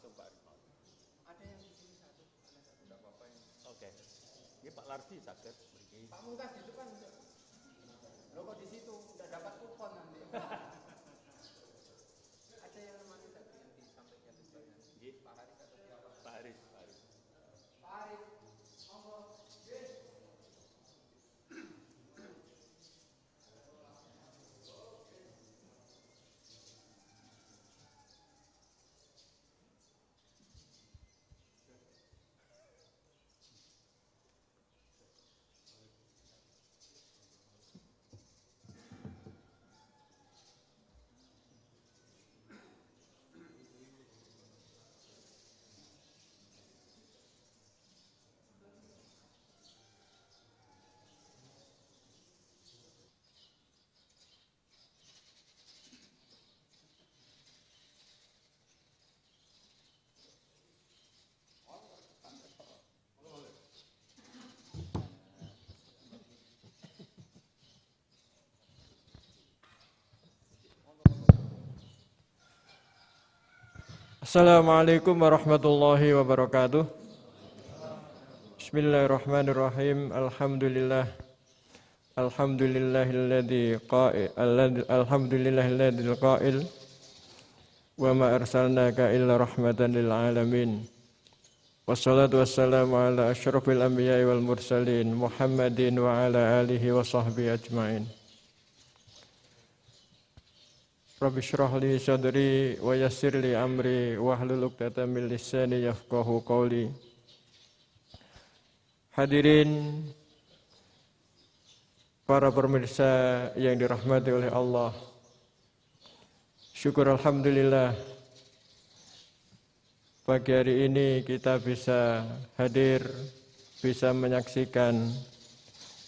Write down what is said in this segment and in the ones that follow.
langsung Pak Rimau. Ada yang di sini satu, tidak apa-apa ini. Oke. Ini Pak Lardi sakit. Pak Mungkas di depan. Lo kok di situ? Tidak dapat kupon nanti. Ada yang namanya tadi yang disampaikan sebanyak. Pak Haris atau siapa? Pak Haris. Pak Haris, monggo. Assalamualaikum warahmatullahi wabarakatuh. Bismillahirrahmanirrahim. Alhamdulillahilladzi qail wa ma arsalnaka illa rahmatan lil alamin. Wassalatu wassalamu ala asyrafil anbiya'i wal mursalin Muhammadin wa ala alihi wa sahbihi ajmain. Rabbi shrah li sadri wa yassir li amri wahlul 'uqdatam min lisani yafqahu qawli. Hadirin para pemirsa yang dirahmati oleh Allah. Syukur alhamdulillah pagi hari ini kita bisa hadir, bisa menyaksikan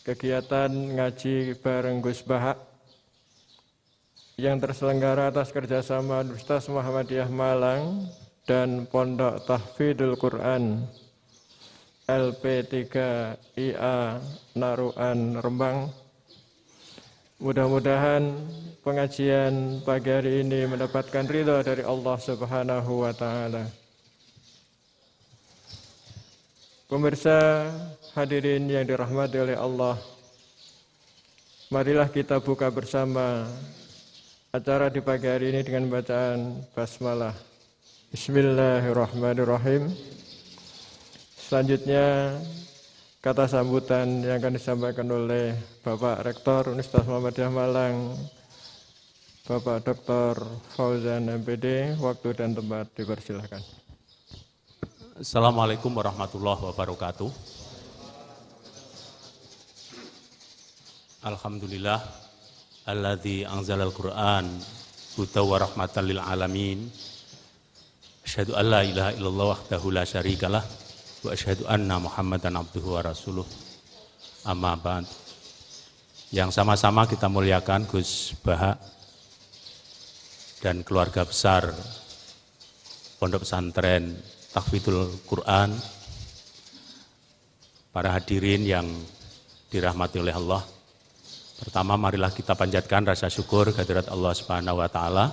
kegiatan ngaji bareng Gus Bahak yang terselenggara atas kerjasama Universitas Muhammadiyah Malang dan Pondok Tahfidzul Quran LP3IA Naruan Rembang. Mudah-mudahan pengajian pagi hari ini mendapatkan ridha dari Allah Subhanahu wa taala. Pemirsa hadirin yang dirahmati oleh Allah, marilah kita buka bersama acara di pagi hari ini dengan bacaan basmalah. Bismillahirrahmanirrahim. Selanjutnya kata sambutan yang akan disampaikan oleh Bapak Rektor Universitas Muhammadiyah Malang, Bapak Dr. Fauzan MPD. Waktu dan tempat dipersilahkan. Assalamualaikum warahmatullahi wabarakatuh. Alhamdulillah alladzi anzalal Qur'an hudan wa rahmatan lil alamin. Asyhadu an la ilaha illallah wahdahu la syarikalah wa asyhadu anna Muhammadan abduhu wa rasuluh. Amma ba'd. Yang sama-sama kita muliakan Gus Bahak dan keluarga besar Pondok Pesantren Tahfidzul Quran. Para hadirin yang dirahmati oleh Allah. Pertama, marilah kita panjatkan rasa syukur kehadirat Allah Subhanahu wa taala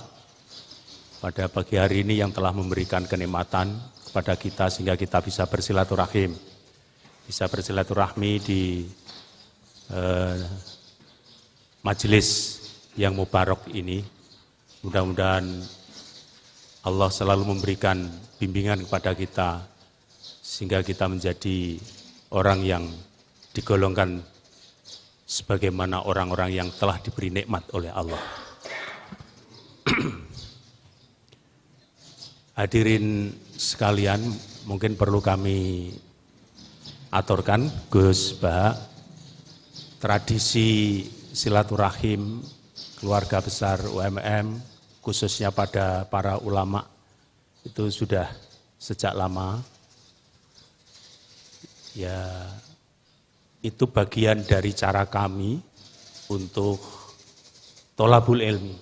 pada pagi hari ini yang telah memberikan kenikmatan kepada kita sehingga kita bisa bersilaturahim. Bisa bersilaturahmi di majelis yang mubarak ini. Mudah-mudahan Allah selalu memberikan bimbingan kepada kita sehingga kita menjadi orang yang digolongkan sebagaimana orang-orang yang telah diberi nikmat oleh Allah. Hadirin sekalian, mungkin perlu kami aturkan, Gus Bahak, tradisi silaturahim keluarga besar UMM, khususnya pada para ulama, itu sudah sejak lama. Ya, itu bagian dari cara kami untuk tolabul ilmi.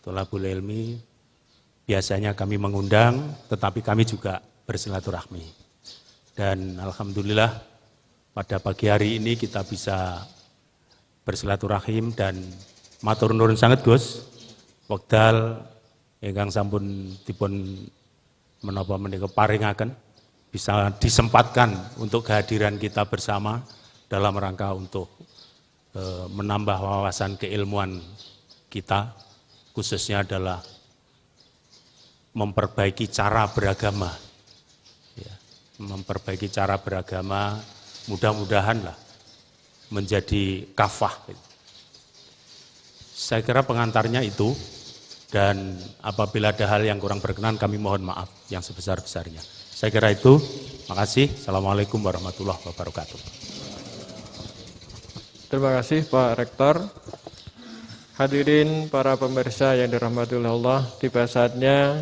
Tolabul ilmi biasanya kami mengundang, tetapi kami juga bersilaturahmi. Dan alhamdulillah pada pagi hari ini kita bisa bersilaturahim dan matur nuwun sangat Gus. Wekdal ingkang sampun dipun menapa menika paringaken bisa disempatkan untuk kehadiran kita bersama dalam rangka untuk menambah wawasan keilmuan kita, khususnya adalah memperbaiki cara beragama. Ya, memperbaiki cara beragama, mudah-mudahan lah menjadi kafah. Saya kira pengantarnya itu, dan apabila ada hal yang kurang berkenan kami mohon maaf yang sebesar-besarnya. Saya kira itu, makasih. Assalamualaikum warahmatullahi wabarakatuh. Terima kasih Pak Rektor. Hadirin para pemirsa yang dirahmati Allah, tiba saatnya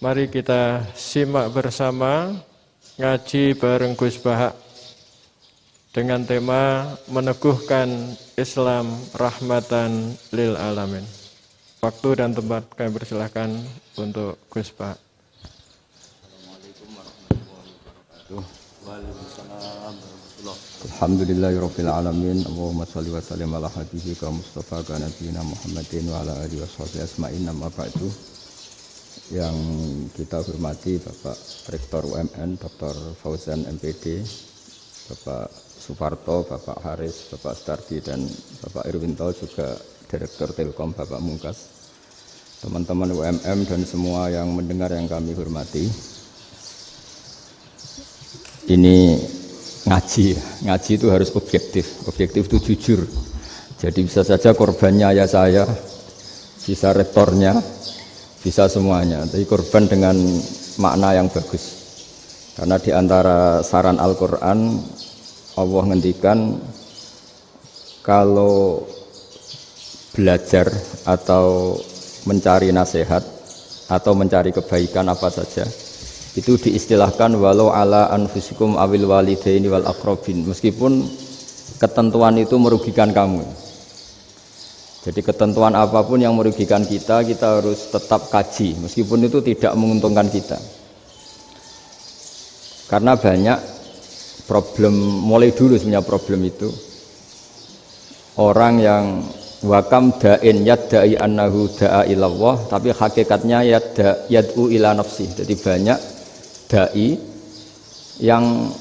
mari kita simak bersama ngaji bareng Gus Bahak dengan tema meneguhkan Islam rahmatan lil alamin. Waktu dan tempat kami persilahkan untuk Gus Bahak. Assalamualaikum warahmatullahi wabarakatuh. Waalaikumsalam. Alhamdulillahirabbil alamin. Allahumma shalli wa sallim ala habibika Mustafa ka nabiyina Muhammadin wa ala alihi washabihi asma'in. Amma ba'du. Yang kita hormati Bapak Rektor UMN Dr. Fauzan MPD, Bapak Suparto, Bapak Haris, Bapak Stardi, dan Bapak Irwinto, juga Direktur Telkom Bapak Mungkas, teman-teman UMM dan semua yang mendengar yang kami hormati. Ini ngaji itu harus objektif itu jujur. Jadi bisa saja korbannya ya saya, bisa rektornya, bisa semuanya. Tapi korban dengan makna yang bagus. Karena di antara saran Al-Quran, Allah ngendikan kalau belajar atau mencari nasihat atau mencari kebaikan apa saja, itu diistilahkan walau ala anfusikum awil walidaini wal aqrabin, meskipun ketentuan itu merugikan kamu. Jadi ketentuan apapun yang merugikan kita harus tetap kaji, meskipun itu tidak menguntungkan kita. Karena banyak problem, mulai dulu sebenarnya problem itu orang yang wakam da'in yadda'i annahu da'a ilallah, tapi hakikatnya yad'u ila nafsi. Jadi banyak dai yang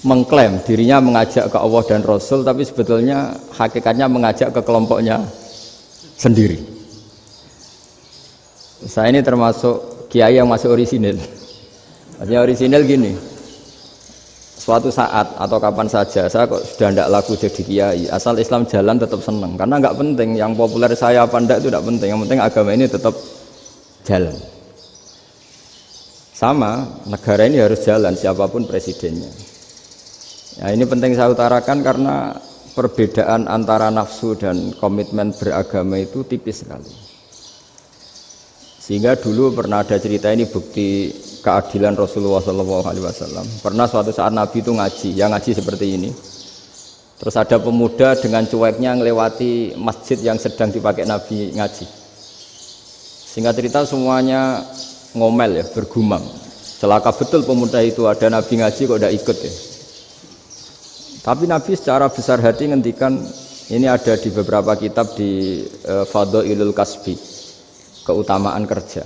mengklaim dirinya mengajak ke Allah dan Rasul, tapi sebetulnya hakikatnya mengajak ke kelompoknya sendiri. Saya ini termasuk kiai yang masih orisinil. Artinya orisinil gini, suatu saat atau kapan saja saya kok sudah tidak laku jadi kiai, asal Islam jalan tetap senang, karena nggak penting yang populer saya apa enggak itu tidak penting, yang penting agama ini tetap jalan. Sama, negara ini harus jalan siapapun presidennya. Ya, ini penting saya utarakan karena perbedaan antara nafsu dan komitmen beragama itu tipis sekali. Sehingga dulu pernah ada cerita, ini bukti keadilan Rasulullah SAW. Pernah suatu saat Nabi itu ngaji, yang ngaji seperti ini. Terus ada pemuda dengan cueknya ngelewati masjid yang sedang dipakai Nabi ngaji. Singkat cerita semuanya ngomel ya, bergumam. Celaka betul pemuda itu, ada Nabi ngaji kok tidak ikut ya. Tapi Nabi secara besar hati ngendikan, ini ada di beberapa kitab di Fadhailul Kasbi, keutamaan kerja.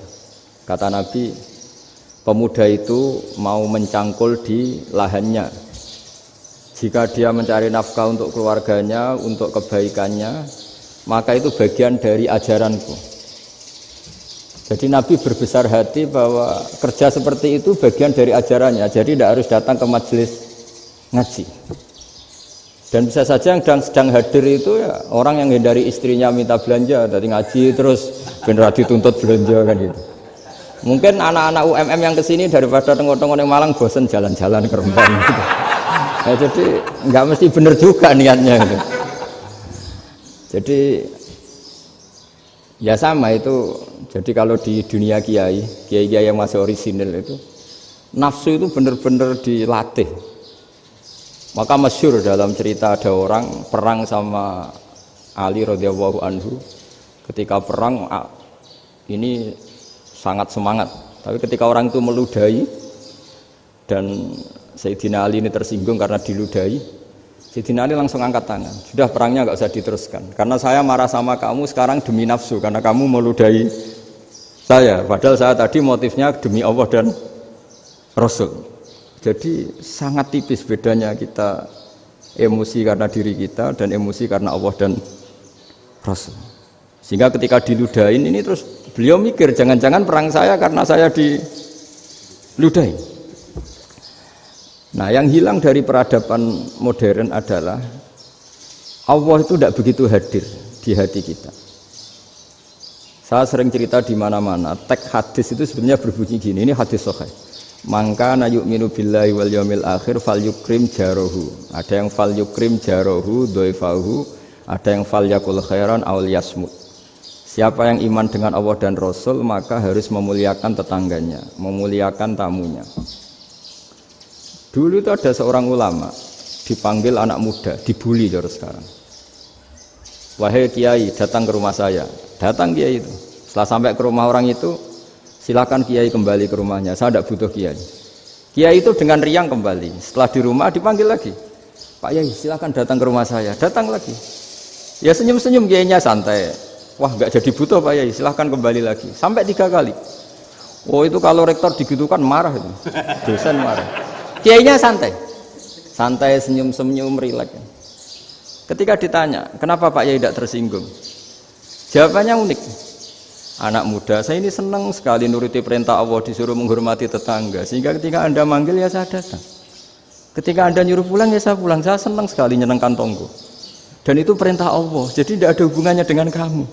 Kata Nabi, pemuda itu mau mencangkul di lahannya. Jika dia mencari nafkah untuk keluarganya, untuk kebaikannya, maka itu bagian dari ajaranku. Jadi Nabi berbesar hati bahwa kerja seperti itu bagian dari ajarannya. Jadi tidak harus datang ke majelis ngaji. Dan bisa saja yang sedang hadir itu ya orang yang hindari istrinya minta belanja, dari ngaji terus benar dituntut belanja kan gitu. Mungkin anak-anak UMM yang kesini daripada tengok-tengok yang Malang bosan jalan-jalan ke Rembang gitu. Nah, jadi nggak mesti benar juga niatnya gitu. Jadi ya sama itu. Jadi kalau di dunia kiai yang masih orisinil itu nafsu itu benar-benar dilatih. Maka masyhur dalam cerita ada orang perang sama Ali radhiyallahu anhu. Ketika perang ini sangat semangat, tapi ketika orang itu meludahi dan Sayyidina Ali ini tersinggung karena diludahi, Sayyidina Ali langsung angkat tangan, sudah perangnya nggak usah diteruskan, karena saya marah sama kamu sekarang demi nafsu, karena kamu meludahi saya. Padahal saya tadi motifnya demi Allah dan Rasul. Jadi sangat tipis bedanya kita emosi karena diri kita dan emosi karena Allah dan Rasul. Sehingga ketika diludahin ini terus beliau mikir jangan-jangan perang saya karena saya diludahin. Nah, yang hilang dari peradaban modern adalah Allah itu tidak begitu hadir di hati kita. Saya sering cerita di mana-mana, teks hadis itu sebenarnya berbunyi gini, ini hadis sahih. Mangka na yu'minu billahi wal yaumil akhir fal yukrim jarohu. Ada yang fal yukrim jarohu doifahu, ada yang fal yakul khairan aul yasmut. Siapa yang iman dengan Allah dan Rasul maka harus memuliakan tetangganya, memuliakan tamunya. Dulu itu ada seorang ulama dipanggil anak muda, dibully cara sekarang. Wahai kiai, datang ke rumah saya. Datang kiai itu. Setelah sampai ke rumah orang itu, silakan kiai kembali ke rumahnya. Saya tidak butuh kiai. Kiai itu dengan riang kembali. Setelah di rumah dipanggil lagi. Pak Yai, silakan datang ke rumah saya. Datang lagi. Ya senyum-senyum kiainya santai. Wah, nggak jadi butuh Pak Yai. Silakan kembali lagi. Sampai 3 kali. Oh itu kalau rektor digitukan marah itu. Dosen marah. Kiainya santai. Santai, senyum-senyum, rileks. Ketika ditanya, kenapa Pak Yai tidak tersinggung? Jawabannya unik. Anak muda, saya ini senang sekali nuruti perintah Allah, disuruh menghormati tetangga. Sehingga ketika Anda manggil, ya saya datang. Ketika Anda nyuruh pulang, ya saya pulang. Saya senang sekali nyenengkan tonggo. Dan itu perintah Allah, jadi tidak ada hubungannya dengan kamu.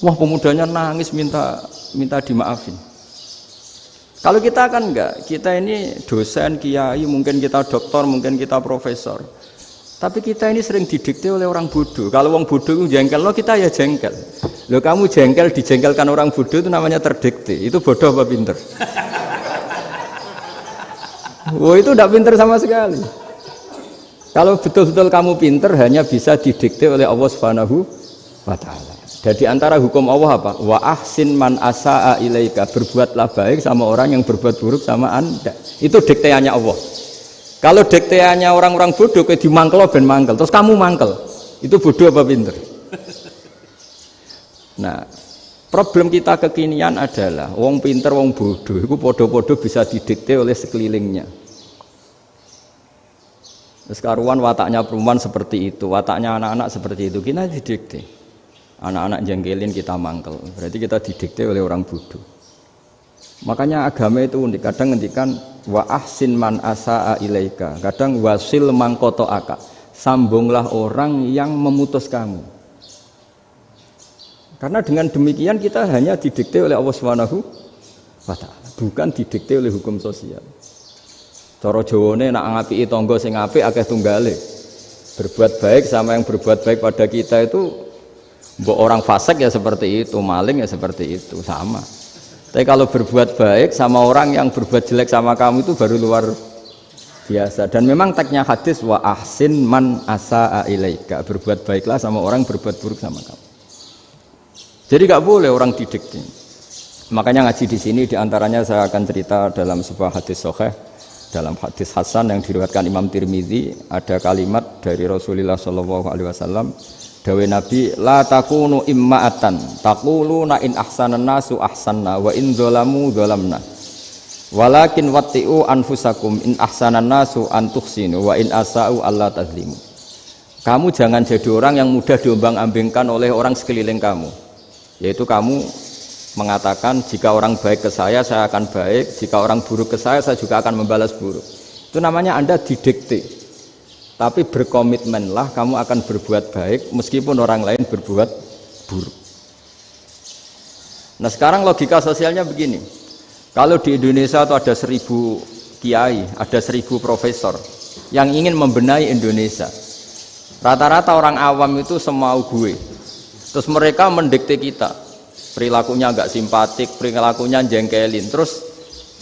Wah, pemudanya nangis minta dimaafin. Kalau kita kan enggak, kita ini dosen, kiai, mungkin kita doktor, mungkin kita profesor. Tapi kita ini sering didikte oleh orang bodoh. Kalau orang bodoh itu jengkel, lo kita ya jengkel. Lo kamu jengkel, dijengkelkan orang bodoh itu namanya terdikte. Itu bodoh apa pinter? Wah itu tidak pinter sama sekali. Kalau betul-betul kamu pinter, hanya bisa didikte oleh Allah Subhanahu wa Ta'ala. Jadi antara hukum Allah apa? Wa ahsin man asa'a ilaika. Berbuatlah baik sama orang yang berbuat buruk sama Anda. Itu dikteannya Allah. Kalau dikteannya orang-orang bodoh kayak dimangkel ben mangkel, terus kamu mangkel, itu bodoh apa pinter? Nah, problem kita kekinian adalah wong pinter, wong bodoh, itu podo-podo bisa didikte oleh sekelilingnya. Sekarang wataknya perempuan seperti itu, wataknya anak-anak seperti itu, kita didikte. Anak-anak jengkelin kita mangkel, berarti kita didikte oleh orang bodoh. Makanya agama itu unik, kadang ngendikan wa ahsin man asa'a ilaika, kadang wasil man qata'aka, sambunglah orang yang memutus kamu. Karena dengan demikian kita hanya didikte oleh Allah Subhanahu wa Ta'ala, bukan didikte oleh hukum sosial. Cara Jawane nak ngapiki tangga sing apik akeh tunggale. Berbuat baik sama yang berbuat baik pada kita itu, mbok orang fasik ya seperti itu, maling ya seperti itu, sama. Tapi kalau berbuat baik sama orang yang berbuat jelek sama kamu itu baru luar biasa. Dan memang teksnya hadis wa ahsin man asa'a ilaika. Berbuat baiklah sama orang berbuat buruk sama kamu. Jadi nggak boleh orang didikte. Makanya ngaji di sini diantaranya saya akan cerita dalam sebuah hadis sahih, dalam hadis hasan yang diriwayatkan Imam Tirmidzi, ada kalimat dari Rasulullah SAW. Dawe Nabi, la takunu imma'atan taquluna in ahsanan nasu ahsanna wa in zalamu zalamna walakin watti'u anfusakum in ahsanan nasu an tuhsinu wa in asa'u alla tazlimu. Kamu jangan jadi orang yang mudah diombang-ambingkan oleh orang sekeliling kamu, yaitu kamu mengatakan jika orang baik ke saya akan baik, jika orang buruk ke saya juga akan membalas buruk. Itu namanya Anda didikte. Tapi berkomitmenlah kamu akan berbuat baik meskipun orang lain berbuat buruk. Nah sekarang logika sosialnya begini. Kalau di Indonesia itu ada 1000 kiai, ada 1000 profesor yang ingin membenahi Indonesia. Rata-rata orang awam itu semau gue. Terus mereka mendikte kita. Perilakunya agak simpatik, perilakunya jengkelin. Terus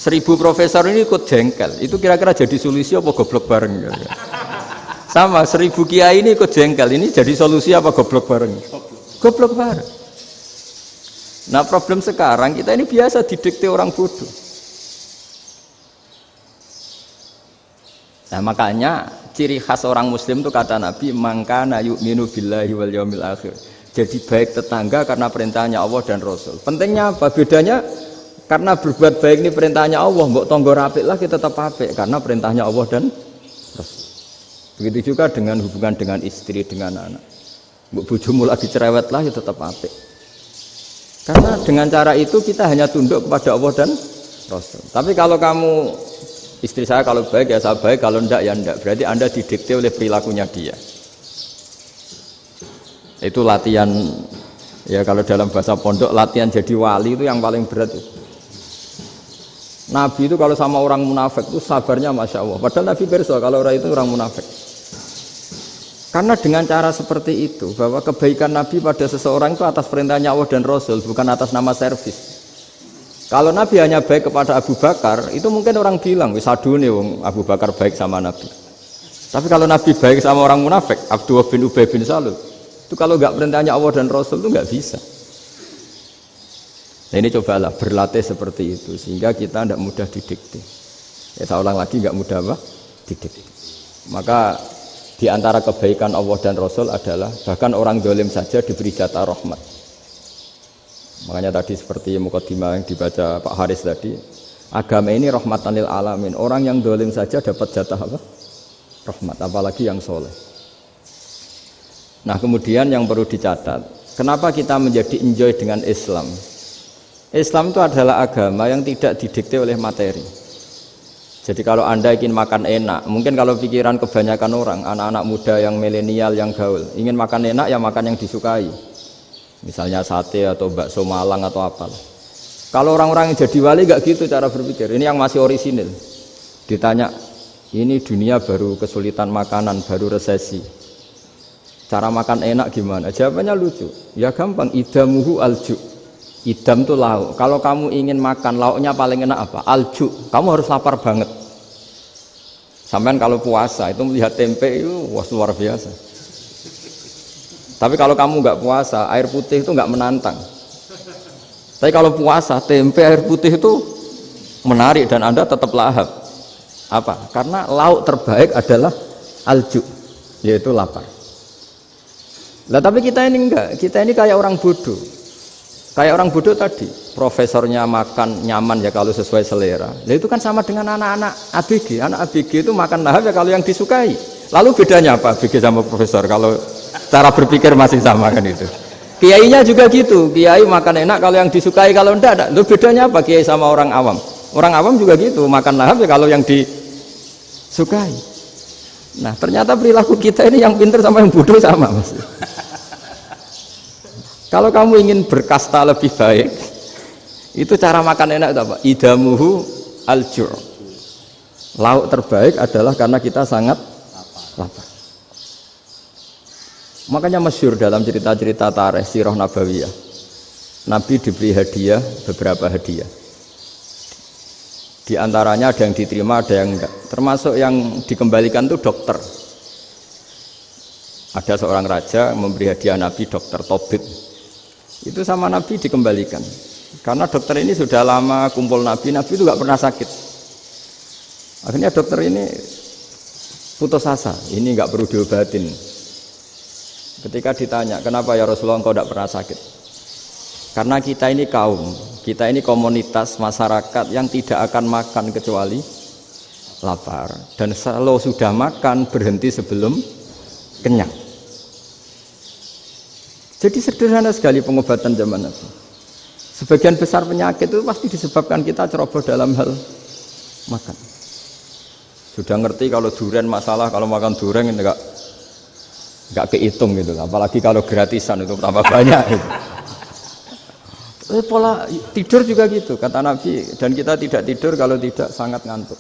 1000 profesor ini ikut jengkel. Itu kira-kira jadi solusi apa goblok bareng? Sama 1000 kiai ini ikut jengkel, ini jadi solusi apa goblok bareng? Goblok bareng. Nah problem sekarang kita ini biasa didikte orang bodoh. Nah makanya ciri khas orang muslim itu kata Nabi, mangkana yu'minu billahi wal yaumil akhir. Jadi baik tetangga karena perintahnya Allah dan Rasul. Pentingnya apa? Bedanya karena berbuat baik ini perintahnya Allah, mbok tonggo apik lah kita tetap apik karena perintahnya Allah dan Rasul. Begitu juga dengan hubungan dengan istri, dengan anak. Mbok bojomu lagi cerewet lah ya tetap apik. Karena dengan cara itu kita hanya tunduk kepada Allah dan Rasul. Tapi kalau kamu, istri saya kalau baik ya saya baik, kalau enggak ya enggak. Berarti Anda didikte oleh perilakunya dia. Itu latihan, ya kalau dalam bahasa pondok, latihan jadi wali itu yang paling berat itu. Nabi itu kalau sama orang munafik itu sabarnya Masya Allah. Padahal Nabi berso kalau orang itu orang munafik. Karena dengan cara seperti itu, bahwa kebaikan Nabi pada seseorang itu atas perintahnya Allah dan Rasul, bukan atas nama servis. Kalau Nabi hanya baik kepada Abu Bakar, itu mungkin orang bilang, wis adune wong Abu Bakar baik sama Nabi. Tapi kalau Nabi baik sama orang munafik, Abdullah bin Ubay bin Salul, itu kalau nggak perintahnya Allah dan Rasul itu nggak bisa. Nah ini cobalah berlatih seperti itu sehingga kita tidak mudah didikte. Ya saya ulang lagi, nggak mudah apa? Didikte. Maka di antara kebaikan Allah dan Rasul adalah bahkan orang zalim saja diberi jatah rahmat. Makanya tadi seperti mukadimah yang dibaca Pak Haris tadi, agama ini rahmatan lil alamin. Orang yang zalim saja dapat jatah apa? Rahmat, apalagi yang soleh. Nah kemudian yang perlu dicatat, kenapa kita menjadi enjoy dengan Islam? Islam itu adalah agama yang tidak didikte oleh materi. Jadi kalau Anda ingin makan enak, mungkin kalau pikiran kebanyakan orang, anak-anak muda yang milenial, yang gaul, ingin makan enak ya makan yang disukai. Misalnya sate atau bakso Malang atau apa. Kalau orang-orang yang jadi wali gak gitu cara berpikir. Ini yang masih orisinil. Ditanya, ini dunia baru kesulitan makanan, baru resesi. Cara makan enak gimana? Jawabannya lucu. Ya gampang, idamuhu alju. Idam itu lauk. Kalau kamu ingin makan lauknya paling enak apa? Alju. Kamu harus lapar banget. Sampai kalau puasa itu melihat tempe itu wah luar biasa. Tapi kalau kamu nggak puasa, air putih itu nggak menantang. Tapi kalau puasa, tempe air putih itu menarik dan Anda tetap lahap. Apa? Karena lauk terbaik adalah alju, yaitu lapar. Lah tapi kita ini enggak. Kita ini kayak orang bodoh. Kayak orang bodoh tadi, profesornya makan nyaman ya kalau sesuai selera. Nah itu kan sama dengan anak-anak ABG. Anak ABG itu makan lahap ya kalau yang disukai. Lalu bedanya apa ABG sama profesor? Kalau cara berpikir masih sama kan itu. Kiainya juga gitu. Kiai makan enak kalau yang disukai, kalau enggak. Lalu bedanya apa kiai sama orang awam? Orang awam juga gitu, makan lahap ya kalau yang disukai. Nah ternyata perilaku kita ini yang pintar sama yang bodoh sama mas. Kalau kamu ingin berkasta lebih baik, itu cara makan enak itu apa? Idamuhu al-ju'. Lauk terbaik adalah karena kita sangat lapar. Makanya masyhur dalam cerita-cerita tarikh sirah nabawiyah. Nabi diberi hadiah, beberapa hadiah. Di antaranya ada yang diterima, ada yang enggak. Termasuk yang dikembalikan itu dokter. Ada seorang raja memberi hadiah Nabi dokter Tobit. Itu sama Nabi dikembalikan karena dokter ini sudah lama kumpul Nabi itu gak pernah sakit. Akhirnya dokter ini putus asa, ini gak perlu diobatin. Ketika ditanya kenapa ya Rasulullah engkau gak pernah sakit, karena kita ini kaum, kita ini komunitas masyarakat yang tidak akan makan kecuali lapar, dan kalau sudah makan berhenti sebelum kenyang. Jadi sederhana sekali pengobatan zaman Nabi. Sebagian besar penyakit itu pasti disebabkan kita ceroboh dalam hal makan. Sudah ngerti kalau durian masalah, kalau makan durian enggak kehitung gitu. Apalagi kalau gratisan itu tambah banyak gitu. Pola tidur juga gitu kata Nabi, dan kita tidak tidur kalau tidak sangat ngantuk.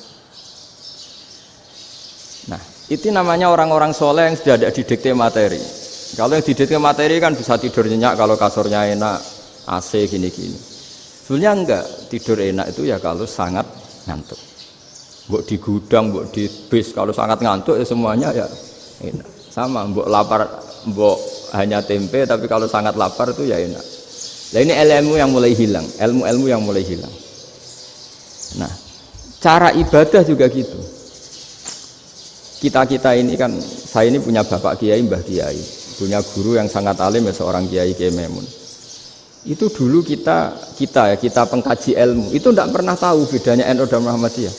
Nah, itu namanya orang-orang soleh yang sudah tidak didikte materi. Kalau yang didikte materi kan bisa tidur nyenyak kalau kasurnya enak, AC gini-gini. Sebenarnya enggak, tidur enak itu ya kalau sangat ngantuk. Mbok di gudang, mbok di bis, kalau sangat ngantuk ya semuanya ya enak. Sama, mbok lapar, mbok hanya tempe, tapi kalau sangat lapar itu ya enak. Nah ini ilmu yang mulai hilang, ilmu-ilmu yang mulai hilang. Nah, cara ibadah juga gitu. Kita ini kan, saya ini punya bapak kiai, mbah kiai. punya guru yang sangat alim ya seorang Kiai Maimun. Itu dulu kita pengkaji ilmu itu tidak pernah tahu bedanya NU dan Muhammadiyah.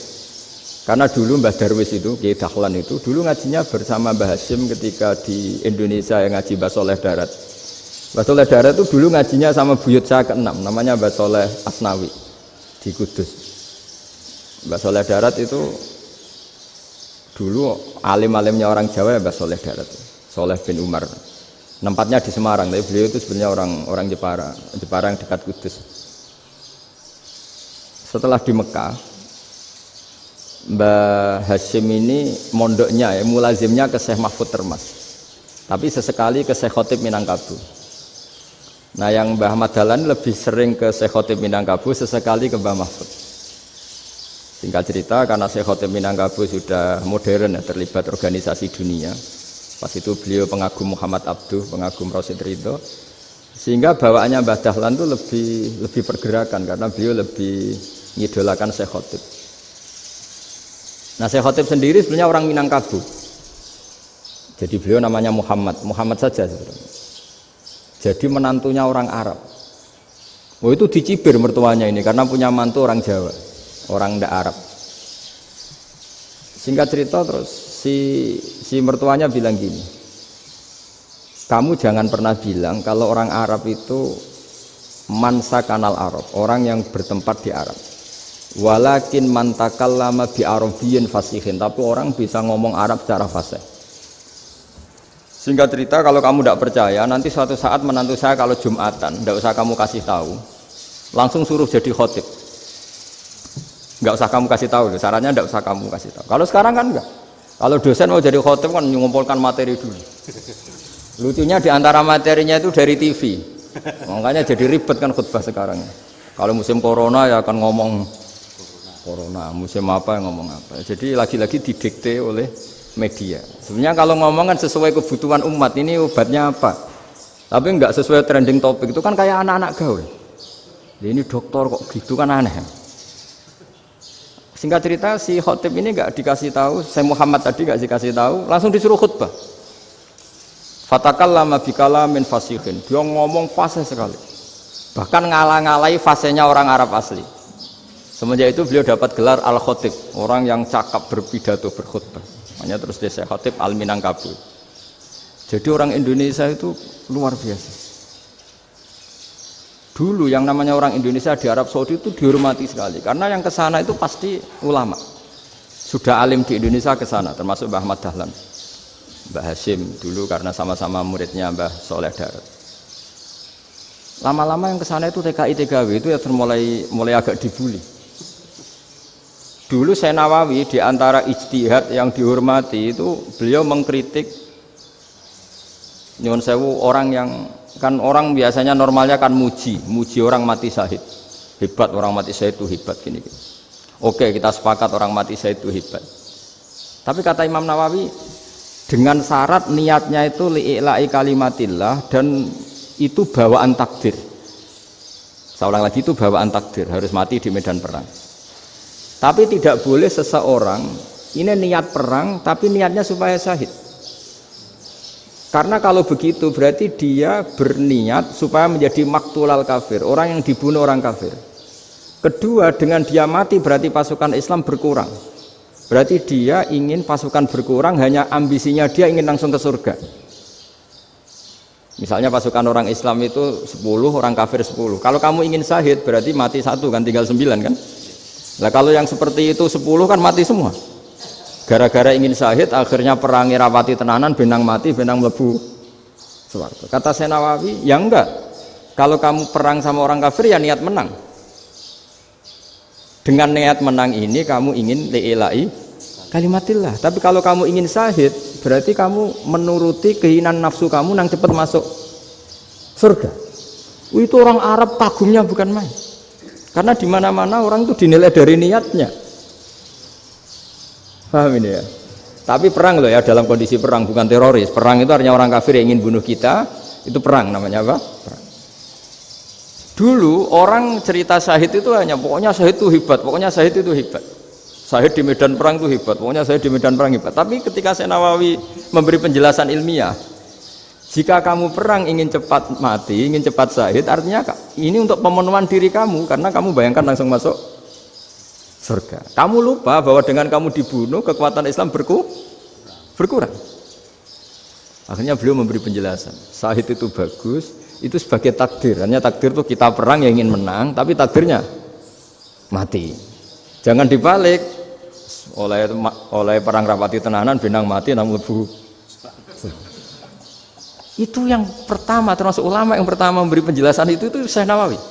Karena dulu Mbah Darwis itu, Kiai Dahlan itu dulu ngajinya bersama Mbah Hasyim ketika di Indonesia yang ngaji Mbah Soleh Darat. Mbah Soleh Darat itu dulu ngajinya sama buyut saya ke-6 namanya Mbah Soleh Asnawi di Kudus. Mbah Soleh Darat itu dulu alim-alimnya orang Jawa ya Mbah Soleh Darat, Soleh bin Umar. Tempatnya di Semarang, tapi beliau itu sebenarnya orang Jepara yang dekat Kudus. Setelah di Mekah, Mbah Hasyim ini mondoknya ya, mulazimnya ke Syekh Mahfud Termas. Tapi sesekali ke Syekh Khotib Minangkabau. Nah yang Mbah Ahmad Dahlan lebih sering ke Syekh Khotib Minangkabau, sesekali ke Mbah Mahfud. Singkat cerita, karena Syekh Khotib Minangkabau sudah modern ya, terlibat organisasi dunia. Pas itu beliau pengagum Muhammad Abduh, pengagum Rasid Ridho. Sehingga bawaannya Mbah Dahlan itu lebih pergerakan karena beliau lebih ngidolakan Syekh Khotib. Nah Syekh Khotib sendiri sebenarnya orang Minangkabau. Jadi beliau namanya Muhammad saja sebenarnya. Jadi menantunya orang Arab. Oh itu dicibir mertuanya ini karena punya mantu orang Jawa, orang ndak Arab. Singkat cerita terus si mertuanya bilang gini, kamu jangan pernah bilang kalau orang Arab itu mansa kanal Arab, orang yang bertempat di Arab. Walakin mantakallama bi arabiyyin fasihin, tapi orang bisa ngomong Arab secara fasih. Singkat cerita, kalau kamu tidak percaya, nanti suatu saat menantu saya kalau Jumatan, tidak usah kamu kasih tahu, langsung suruh jadi khotib. Nggak usah kamu kasih tahu, sarannya nggak usah kamu kasih tahu. Kalau sekarang kan enggak. Kalau dosen mau jadi khotib kan mengumpulkan materi dulu. Lucunya di antara materinya itu dari TV. Makanya jadi ribet kan khutbah sekarang. Kalau musim corona ya akan ngomong corona, musim apa yang ngomong apa. Jadi lagi-lagi didikte oleh media. Sebenarnya kalau ngomong kan sesuai kebutuhan umat, ini obatnya apa. Tapi enggak sesuai trending topik, itu kan kayak anak-anak gaul. Ini dokter kok gitu kan aneh. Singkat cerita si khotib ini enggak dikasih tahu, saya Muhammad tadi enggak dikasih tahu, langsung disuruh khutbah. Fatakallama bikalamin fasihin. Dia ngomong fasih sekali. Bahkan ngalah-ngalahi fasihnya orang Arab asli. Semenjak itu beliau dapat gelar Al-Khotib, orang yang cakap berpidato berkhutbah. Makanya terus dia Khotib Al-Minangkabau. Jadi orang Indonesia itu luar biasa. Dulu yang namanya orang Indonesia di Arab Saudi itu dihormati sekali karena yang ke sana itu pasti ulama. Sudah alim di Indonesia ke sana, termasuk Mbah Ahmad Dahlan, Mbah Hasyim dulu karena sama-sama muridnya Mbah Soleh Darat. Lama-lama yang ke sana itu TKI TKW itu ya mulai agak dibully. Dulu Syekh Nawawi di antara ijtihad yang dihormati itu beliau mengkritik nyuwun sewu orang yang kan orang biasanya normalnya kan muji orang mati syahid. Hebat orang mati syahid itu hebat gini. Oke, kita sepakat orang mati syahid itu hebat. Tapi kata Imam Nawawi dengan syarat niatnya itu li'ila'i kalimatillah dan itu bawaan takdir. Saya ulang lagi, itu bawaan takdir, harus mati di medan perang. Tapi tidak boleh seseorang ini niat perang tapi niatnya supaya syahid. Karena kalau begitu berarti dia berniat supaya menjadi maktulal kafir, orang yang dibunuh orang kafir. Kedua, dengan dia mati berarti pasukan Islam berkurang. Berarti dia ingin pasukan berkurang, hanya ambisinya dia ingin langsung ke surga. Misalnya pasukan orang Islam itu 10, orang kafir 10. Kalau kamu ingin syahid berarti mati 1 kan, tinggal 9 kan. Nah kalau yang seperti itu 10 kan mati semua. Gara-gara ingin syahid akhirnya perangi rapati tenanan, benang mati, benang mlebu swarga. Kata Syekh Nawawi, ya enggak. Kalau kamu perang sama orang kafir ya niat menang. Dengan niat menang ini kamu ingin li'ila'i kalimatillah. Tapi kalau kamu ingin syahid berarti kamu menuruti keinginan nafsu kamu yang cepat masuk surga. Itu orang Arab kagumnya bukan main. Karena di mana-mana orang itu dinilai dari niatnya. Paham ini ya? Tapi perang loh ya, dalam kondisi perang, bukan teroris. Perang itu artinya orang kafir yang ingin bunuh kita, itu perang namanya apa? Perang. Dulu orang cerita syahid itu hanya pokoknya syahid itu hebat, pokoknya syahid itu hebat. Syahid di medan perang itu hebat, pokoknya syahid di medan perang hebat. Tapi ketika Syekh Nawawi memberi penjelasan ilmiah, Jika kamu perang ingin cepat mati, ingin cepat syahid, artinya ini untuk pemenuhan diri kamu, karena kamu bayangkan langsung masuk surga. Kamu lupa bahwa dengan kamu dibunuh, kekuatan Islam berkurang. Akhirnya beliau memberi penjelasan, syahid itu bagus, itu sebagai takdir. Hanya takdir itu kita perang yang ingin menang, tapi takdirnya mati. Jangan dibalik, oleh perang rapati tenanan, benang mati, namun lebu. Itu yang pertama, termasuk ulama yang pertama memberi penjelasan itu Syekh Nawawi.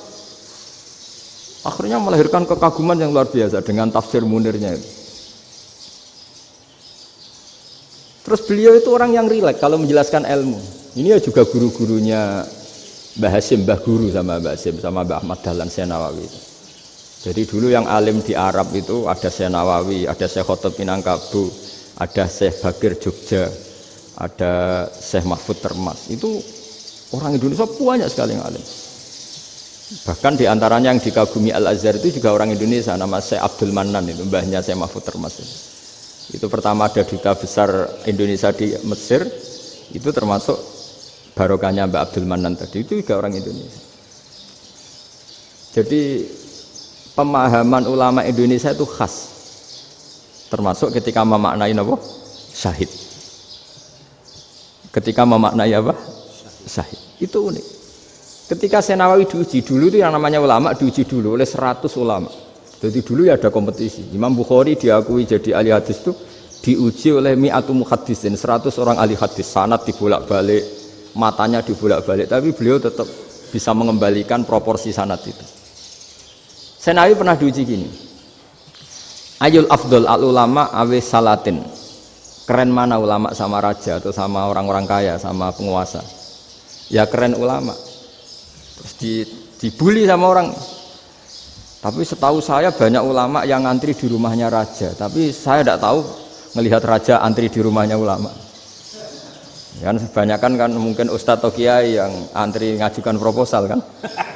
Akhirnya melahirkan kekaguman yang luar biasa dengan tafsir Munirnya itu. Terus beliau itu orang yang rileks kalau menjelaskan ilmu. Ini ya juga guru-gurunya Mbah Hasyim, Mbah Guru sama Mbah Hasyim, sama Mbah Ahmad Dahlan Syekh Nawawi itu. Jadi dulu yang alim di Arab itu ada Syekh Nawawi, ada Syekh Khotib Minangkabau, ada Syekh Bakir Jogja, ada Syekh Mahfud Termas. Itu orang Indonesia banyak sekali yang alim. Bahkan diantaranya yang dikagumi Al-Azhar itu juga orang Indonesia, nama Syekh Abdul Manan, itu mbahnya Syekh Mahfud Termas. Itu pertama ada duta besar Indonesia di Mesir, itu termasuk barokahnya Mbak Abdul Manan tadi, itu juga orang Indonesia. Jadi pemahaman ulama Indonesia itu khas, termasuk ketika memaknai apa? Syahid. Ketika memaknai apa? Syahid. Itu unik. Ketika Syekh Nawawi diuji dulu itu yang namanya ulama diuji dulu oleh 100 ulama. Jadi dulu ya ada kompetisi. Imam Bukhari diakui jadi ahli hadis itu diuji oleh mi'atu muhaddisin, 100 orang ahli hadis, sanad dibolak-balik, matanya dibolak-balik, tapi beliau tetap bisa mengembalikan proporsi sanad itu. Syekh Nawawi pernah diuji gini. Ayul afdol al ulama awe salatin. Keren mana ulama sama raja atau sama orang-orang kaya, sama penguasa? Ya keren ulama. Terus dibully sama orang. Tapi setahu saya banyak ulama yang antri di rumahnya raja, tapi saya tidak tahu melihat raja antri di rumahnya ulama. Kan kebanyakan kan mungkin ustadz atau kiai yang antri ngajukan proposal kan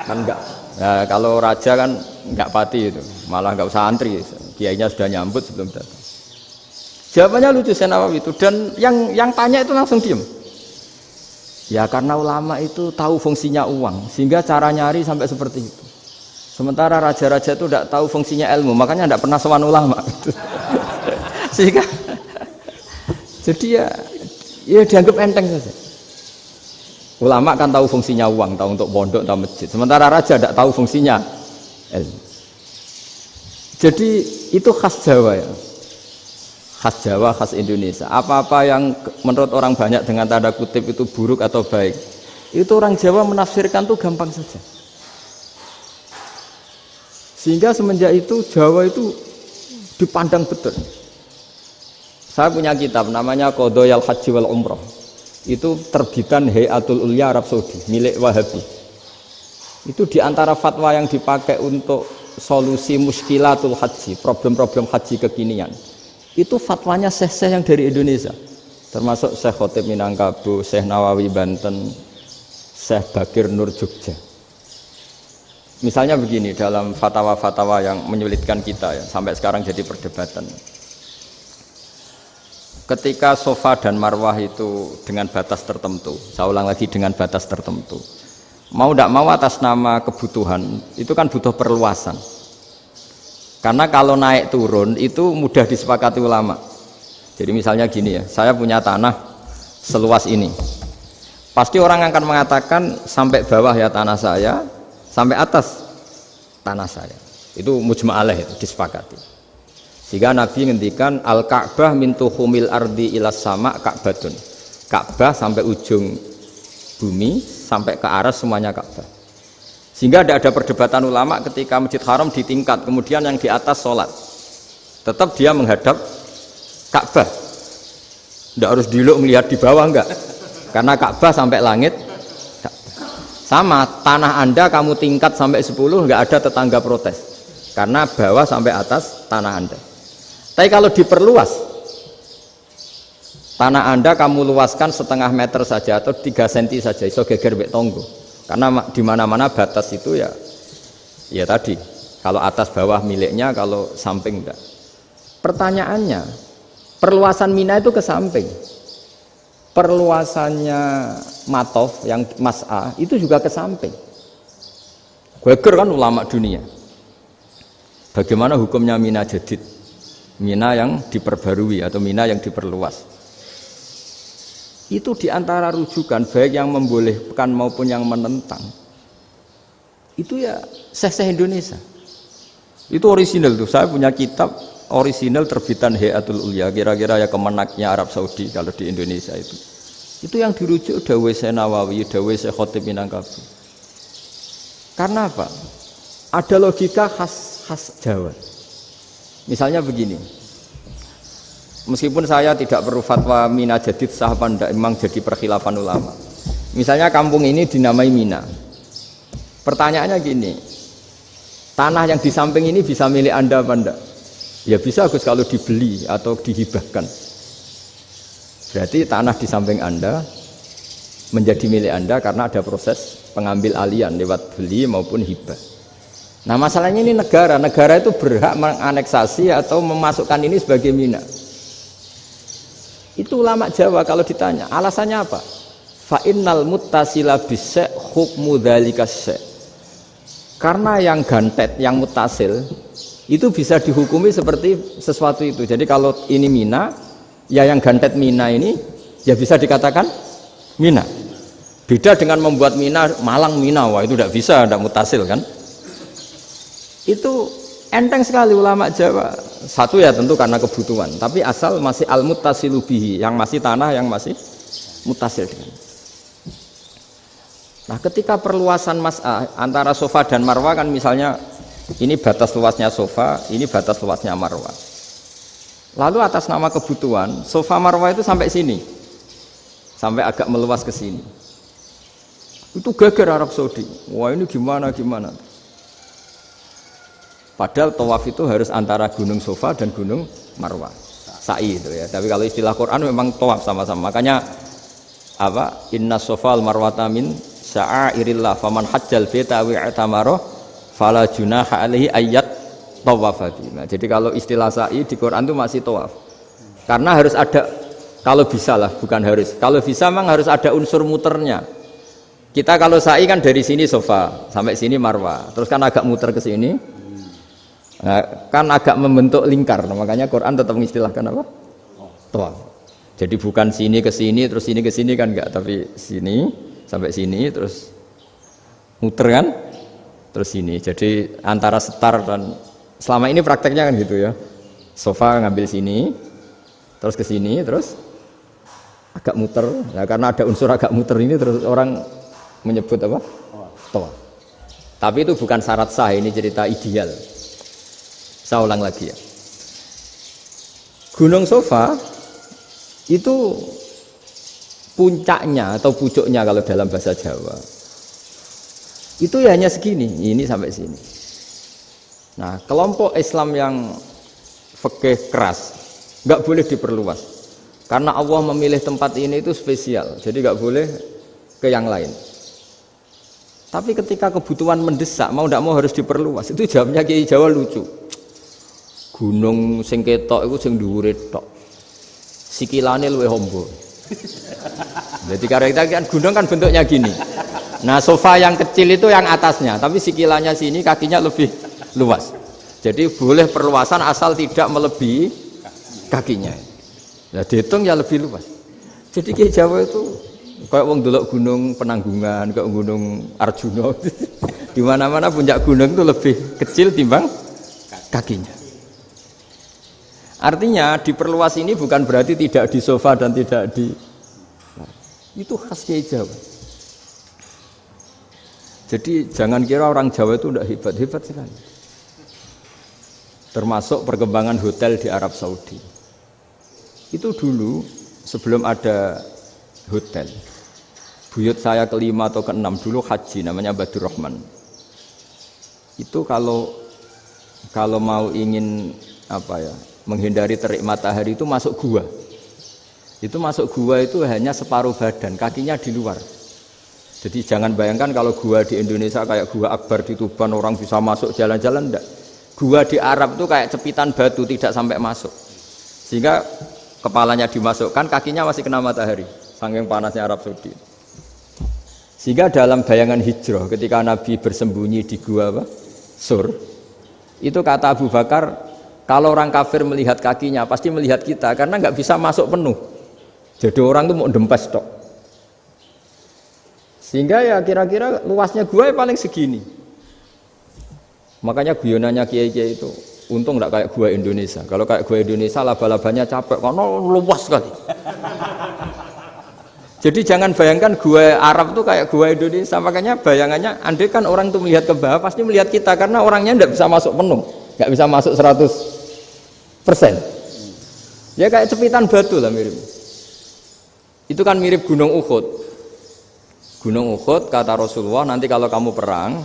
enggak. Nah, kalau raja kan enggak pati itu, malah enggak usah antri, kiainya sudah nyambut sebelum datang. Jawabannya lucu Syekh Nawawi itu, dan yang tanya itu langsung diem. Ya karena ulama itu tahu fungsinya uang, sehingga cara nyari sampai seperti itu. Sementara raja-raja itu tidak tahu fungsinya ilmu, makanya tidak pernah sowan ulama. Sehingga jadi ya dianggap enteng saja. Ulama kan tahu fungsinya uang, tahu untuk pondok, tahu masjid. Sementara raja tidak tahu fungsinya ilmu. Jadi itu khas Jawa ya. Khas Jawa, khas Indonesia. Apa-apa yang menurut orang banyak dengan tanda kutip itu buruk atau baik, itu orang Jawa menafsirkan tuh gampang saja. Sehingga semenjak itu Jawa itu dipandang betul. Saya punya kitab namanya Qadhayal Haji wal Umrah. Itu terbitan Hayatul Ulya Arab Saudi, milik Wahabi. Itu diantara fatwa yang dipakai untuk solusi muskilatul haji, problem-problem haji kekinian. Itu fatwanya syekh-syekh yang dari Indonesia, termasuk Syekh Khotib Minangkabau, Syekh Nawawi Banten, Syekh Bakir Nur Jogja. Misalnya begini, dalam fatwa-fatwa yang menyulitkan kita ya, sampai sekarang jadi perdebatan. Ketika Safa dan Marwah itu dengan batas tertentu, saya ulang lagi dengan batas tertentu, mau tidak mau atas nama kebutuhan, itu kan butuh perluasan. Karena kalau naik turun itu mudah disepakati ulama. Jadi misalnya gini ya, saya punya tanah seluas ini. Pasti orang akan mengatakan sampai bawah ya tanah saya, sampai atas tanah saya. Itu mujma' alaih, itu disepakati. Sehingga Nabi ngendikan al-Ka'bah min tuhumil ardi ilas sama Ka'batun. Ka'bah sampai ujung bumi, sampai ke aras semuanya Ka'bah. Sehingga tidak ada perdebatan ulama ketika Masjid Haram ditingkat, kemudian yang di atas sholat, tetap dia menghadap Ka'bah. Tidak harus diluk melihat di bawah, enggak. Karena Ka'bah sampai langit. Sama, tanah Anda kamu tingkat sampai 10, enggak ada tetangga protes. Karena bawah sampai atas tanah Anda. Tapi kalau diperluas, tanah Anda kamu luaskan setengah meter saja atau 3 cm saja, iso geger mbek tonggo. Karena di mana-mana batas itu ya tadi, kalau atas bawah miliknya, kalau samping enggak. Pertanyaannya, perluasan Mina itu ke samping. perluasannya matof yang mas'ah itu juga ke samping. Geger kan ulama dunia. Bagaimana hukumnya mina jadid? Mina yang diperbarui atau mina yang diperluas. Itu diantara rujukan baik yang membolehkan maupun yang menentang. Itu ya syekh-syekh Indonesia. Itu orisinal tuh. Saya punya kitab orisinal terbitan Hayatul Ulya, kira-kira ya kemenaknya Arab Saudi kalau di Indonesia itu. Itu yang dirujuk dawuh Syekh Nawawi, dawuh Syekh Khatib Minangkabau. Karena apa? Ada logika khas Jawa. Misalnya begini. Meskipun saya tidak perlu fatwa mina jadid sah apa enggak, memang jadi perkhilafan ulama. Misalnya kampung ini dinamai Mina. Pertanyaannya gini, tanah yang di samping ini bisa milik Anda apa enggak? Ya bisa Gus kalau dibeli atau dihibahkan. Berarti tanah di samping Anda menjadi milik Anda karena ada proses pengambil alian lewat beli maupun hibah. Nah masalahnya ini negara itu berhak menganeksasi atau memasukkan ini sebagai Mina. Itu ulama Jawa kalau ditanya, alasannya apa? Fa innal muttasila bis-syai' hukmu dzalika syai'. Karena yang gantet, yang muttasil itu bisa dihukumi seperti sesuatu itu. Jadi kalau ini Mina, ya yang gantet Mina ini ya bisa dikatakan Mina. Beda dengan membuat Mina Malang Mina, wah itu tidak bisa, tidak muttasil kan? Itu enteng sekali ulama Jawa. Satu ya tentu karena kebutuhan, tapi asal masih al-muttasilu bihi, yang masih tanah yang masih muttasil dengan. Nah, ketika perluasan mas'ah antara sofa dan marwah kan misalnya ini batas luasnya sofa, ini batas luasnya marwah. Lalu atas nama kebutuhan, sofa marwah itu sampai sini. Sampai agak meluas ke sini. Itu geger Arab Saudi. Wah, ini gimana? Padahal tawaf itu harus antara gunung Sofa dan gunung Marwah. Sa'i itu ya. Tapi kalau istilah Quran memang tawaf sama-sama. Makanya apa? Inna Sofa al-Marwata min sya'airillah faman hajjal baita wa i'tamara fala junaha alaihi ayyat tawafa bima. Jadi kalau istilah sa'i di Quran itu masih tawaf. Karena harus ada, kalau bisa lah, bukan harus. Kalau bisa memang harus ada unsur muternya. Kita kalau sa'i kan dari sini Sofa sampai sini Marwah. Terus kan agak muter ke sini. Nah, kan agak membentuk lingkar, nah, makanya Quran tetap mengistilahkan apa? Tawaf. Jadi bukan sini ke sini terus sini ke sini kan enggak, tapi sini sampai sini terus muter kan, terus sini. Jadi antara setar dan selama ini prakteknya kan gitu ya. Sofa ngambil sini, terus ke sini, terus agak muter. Nah, karena ada unsur agak muter ini terus orang menyebut apa? Tawaf. Tapi itu bukan syarat sah, ini cerita ideal. Saya ulang lagi ya. Gunung Sofa itu puncaknya atau pucuknya kalau dalam bahasa Jawa itu ya hanya segini, ini sampai sini. Nah, kelompok Islam yang fikih keras nggak boleh diperluas karena Allah memilih tempat ini itu spesial, jadi nggak boleh ke yang lain. Tapi ketika kebutuhan mendesak, mau tidak mau harus diperluas. Itu jawabnya Kiai Jawa lucu. Gunung sing ketok iku sing dhuwure tok. Sikilane luwih hombo. Jadi karena kita kan gunung kan bentuknya gini. Nah, sofa yang kecil itu yang atasnya, tapi sikilannya sini kakinya lebih luas. Jadi boleh perluasan asal tidak melebihi kakinya. Nah, dihitung ya lebih luas. Jadi Kiai Jawa itu kayak wong delok gunung Penanggungan, kayak gunung Arjuna. Di mana-mana puncak gunung itu lebih kecil timbang kakinya. Artinya diperluas ini bukan berarti tidak di sofa dan tidak di, itu khas Kiai Jawa. Jadi jangan kira orang Jawa itu tidak hebat sekali. Termasuk perkembangan hotel di Arab Saudi. Itu dulu sebelum ada hotel. Buyut saya kelima atau keenam dulu haji, namanya Badur Rahman. Itu kalau mau ingin apa ya, menghindari terik matahari itu masuk gua. Itu masuk gua itu hanya separuh badan, kakinya di luar. Jadi jangan bayangkan kalau gua di Indonesia kayak gua Akbar di Tuban orang bisa masuk jalan-jalan, enggak. Gua di Arab itu kayak cepitan batu, tidak sampai masuk. Sehingga kepalanya dimasukkan, kakinya masih kena matahari saking panasnya Arab Saudi. Sehingga dalam bayangan hijrah ketika Nabi bersembunyi di gua Sur, itu kata Abu Bakar, kalau orang kafir melihat kakinya pasti melihat kita karena nggak bisa masuk penuh. Jadi orang itu mau dempes tok. Sehingga ya kira-kira luasnya gua ya paling segini. Makanya guyonannya kiai-kiai itu untung nggak kayak gua Indonesia. Kalau kayak gua Indonesia laba-labanya capek karena luas sekali. Jadi jangan bayangkan gua Arab tuh kayak gua Indonesia. Makanya bayangannya andai kan orang itu melihat ke bawah pasti melihat kita karena orangnya nggak bisa masuk penuh, nggak bisa masuk 100%. Ya kayak cepitan batu lah mirip. Itu kan mirip Gunung Uhud. Gunung Uhud kata Rasulullah nanti kalau kamu perang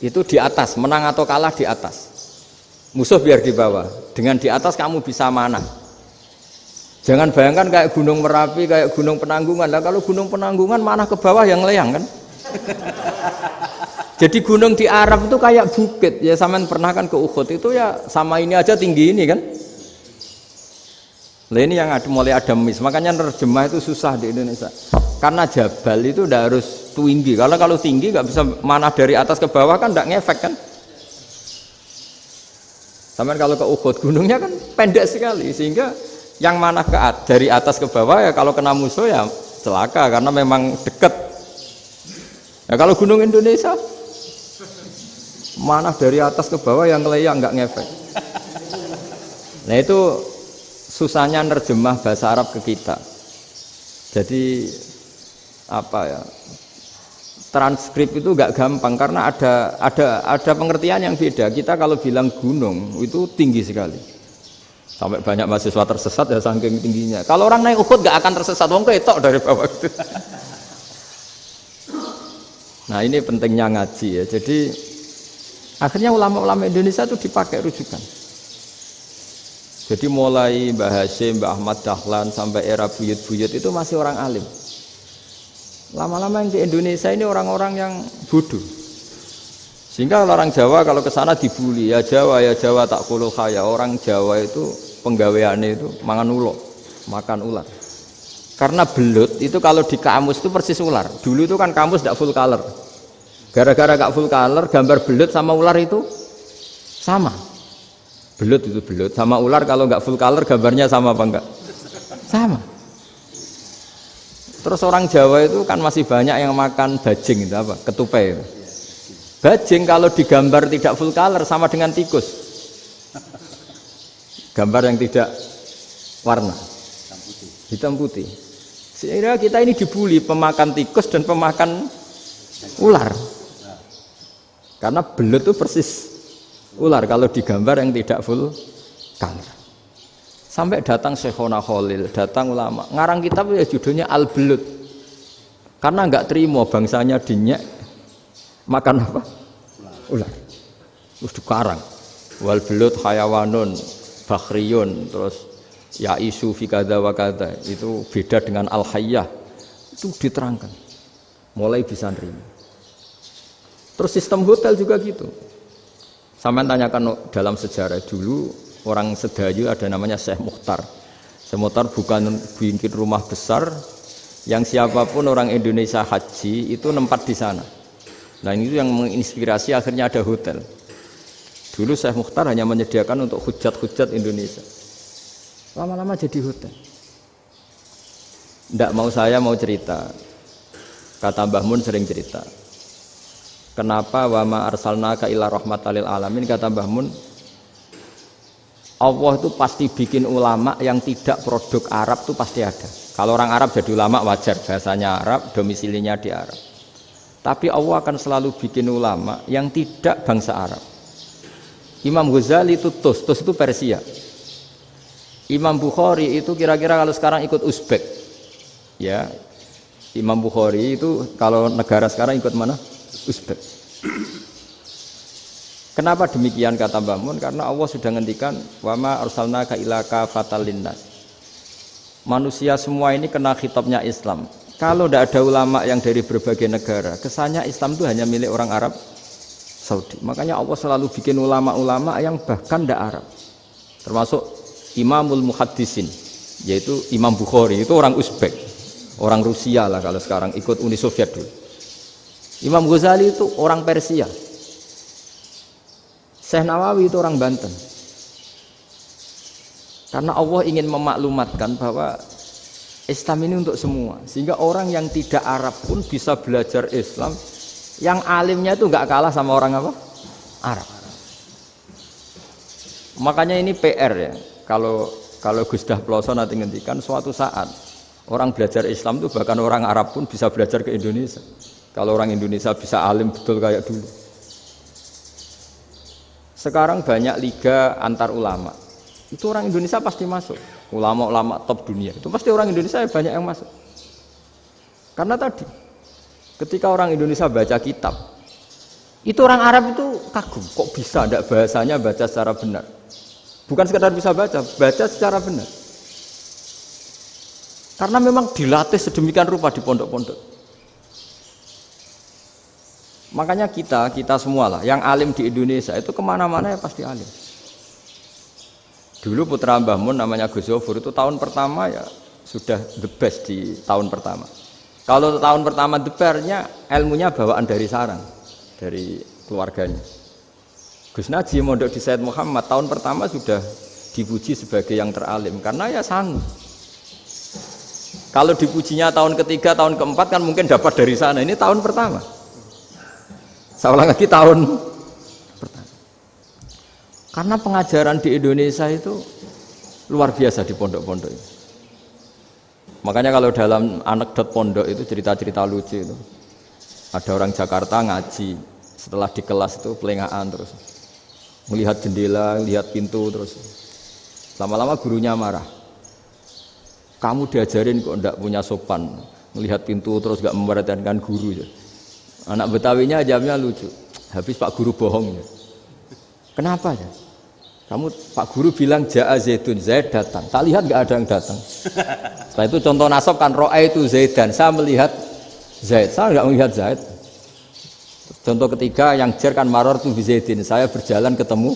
itu di atas, menang atau kalah di atas. Musuh biar di bawah. Dengan di atas kamu bisa manah. Jangan bayangkan kayak Gunung Merapi, kayak Gunung Penanggungan. Lah kalau Gunung Penanggungan manah ke bawah yang leyang kan. Jadi gunung di Arab itu kayak bukit. Ya sampean pernah kan ke Uhud itu ya sama ini aja tinggi ini kan. Lah ini yang ada, mulai ada mis. Makanya nerjemah itu susah di Indonesia. Karena jabal itu udah harus tinggi. Kalau tinggi nggak bisa manah dari atas ke bawah kan nggak ngefek kan. Sampai kalau ke Uhud gunungnya kan pendek sekali sehingga yang manah dari atas ke bawah ya kalau kena musuh ya celaka karena memang dekat. Ya kalau gunung Indonesia manah dari atas ke bawah yang ngeleyang nggak ngefek. Nah itu susahnya nerjemah bahasa Arab ke kita. Jadi apa ya? Transkrip itu nggak gampang karena ada pengertian yang beda. Kita kalau bilang gunung itu tinggi sekali. Sampai banyak mahasiswa tersesat ya saking tingginya. Kalau orang naik Uhud nggak akan tersesat, wong ketok dari bawah itu. Nah ini pentingnya ngaji ya. Jadi akhirnya ulama-ulama Indonesia itu dipakai rujukan. Jadi mulai Mbah Hasyim, Mbah Ahmad Dahlan sampai era buyut-buyut itu masih orang alim. Lama-lama yang di Indonesia ini orang-orang yang bodoh. Sehingga orang Jawa kalau ke sana dibully, ya Jawa tak kulul khaya. Orang Jawa itu penggaweannya itu makan ular. Karena belut itu kalau di kamus itu persis ular. Dulu itu kan kamus tidak full color. Gara-gara gak full color, gambar belut sama ular itu sama. Belut itu belut sama ular kalau nggak full color gambarnya sama apa enggak? Sama. Terus orang Jawa itu kan masih banyak yang makan bajing itu apa? Ketupai itu. Bajing kalau digambar tidak full color sama dengan tikus. Gambar yang tidak warna. Hitam putih. Sehingga kita ini dibully pemakan tikus dan pemakan ular. Karena belut itu persis ular kalau digambar yang tidak full color. Sampai datang Syekhona Khalil, datang ulama. Ngarang kitab ya judulnya Al-Belut. Karena enggak terima bangsanya dinyek makan apa? Ular. Terus dikarang. Wal belut hayawanun bakhriyun terus ya isu fi kadza wa kadza. Itu beda dengan al-hayyah. Itu diterangkan. Mulai bisa nerima. Terus sistem hotel juga gitu. Sampai tanyakan dalam sejarah dulu orang Sedayu ada namanya Syekh Mukhtar. Syekh Mukhtar bukan bikin rumah besar yang siapapun orang Indonesia haji itu nempat di sana. Nah ini yang menginspirasi akhirnya ada hotel. Dulu Syekh Mukhtar hanya menyediakan untuk hujat-hujat Indonesia. Lama-lama jadi hotel. Nggak mau saya mau cerita. Kata Mbah Mun sering cerita. Kenapa wa ma arsalnaka illa rahmatan lil alamin, kata Mbah Mun, Allah itu pasti bikin ulama yang tidak produk Arab itu pasti ada. Kalau orang Arab jadi ulama wajar, bahasanya Arab, domisilinya di Arab. Tapi Allah akan selalu bikin ulama yang tidak bangsa Arab. Imam Ghazali itu Tus itu Persia. Imam Bukhari itu kira-kira kalau sekarang ikut Uzbek. Ya. Imam Bukhari itu kalau negara sekarang ikut mana? Uzbek. Kenapa demikian kata Mbah Mun? Karena Allah sudah ngendikan wa ma arsalnaka illa kafatan linnas. Manusia semua ini kena khitabnya Islam. Kalau tidak ada ulama yang dari berbagai negara, kesannya Islam itu hanya milik orang Arab Saudi. Makanya Allah selalu bikin ulama-ulama yang bahkan tidak Arab. Termasuk Imamul Muhaddisin, yaitu Imam Bukhari, itu orang Uzbek. orang Rusia lah kalau sekarang, ikut Uni Soviet dulu. Imam Ghazali itu orang Persia. Syekh Nawawi itu orang Banten. Karena Allah ingin memaklumatkan bahwa Islam ini untuk semua, sehingga orang yang tidak Arab pun bisa belajar Islam. Yang alimnya itu nggak kalah sama orang apa? Arab. Makanya ini PR ya. Kalau Gus Dah Ploso nanti ngendikan suatu saat orang belajar Islam itu bahkan orang Arab pun bisa belajar ke Indonesia. Kalau orang Indonesia bisa alim betul kayak dulu. Sekarang banyak liga antar ulama. Itu orang Indonesia pasti masuk. Ulama-ulama top dunia itu pasti orang Indonesia banyak yang masuk. Karena tadi ketika orang Indonesia baca kitab, itu orang Arab itu kagum, kok bisa ada bahasanya baca secara benar. Bukan sekedar bisa baca secara benar. Karena memang dilatih sedemikian rupa di pondok-pondok. Makanya kita semua lah, yang alim di Indonesia itu kemana-mana ya pasti alim. Dulu putra Mbah Mun namanya Gus Zofur itu tahun pertama ya sudah the best di tahun pertama. Kalau tahun pertama the best-nya ilmunya bawaan dari sarang, dari keluarganya. Gus Najib mondok di Said Muhammad tahun pertama sudah dipuji sebagai yang teralim karena ya sanggup. Kalau dipujinya tahun ketiga, tahun keempat kan mungkin dapat dari sana. Ini tahun pertama. Saya ulang lagi tahun pertama. Karena pengajaran di Indonesia itu luar biasa di pondok-pondok ini. Makanya kalau dalam anekdot pondok itu cerita-cerita lucu itu. Ada orang Jakarta ngaji, setelah di kelas itu pelengahan terus. Melihat jendela, lihat pintu terus. Lama-lama gurunya marah. Kamu diajarin kok enggak punya sopan. Melihat pintu terus enggak memperhatikan guru. Anak Betawinya jawabnya lucu. Habis Pak Guru bohong. Kenapa ya? Kamu Pak Guru bilang Ja'a Zaidun, Zaid datang. Tak lihat enggak ada yang datang. Setelah itu contoh nasab kan ro'a itu Zaidan. Saya melihat Zaid, saya enggak melihat Zaid. Contoh ketiga yang jar kan maror tu Zaidin. Saya berjalan ketemu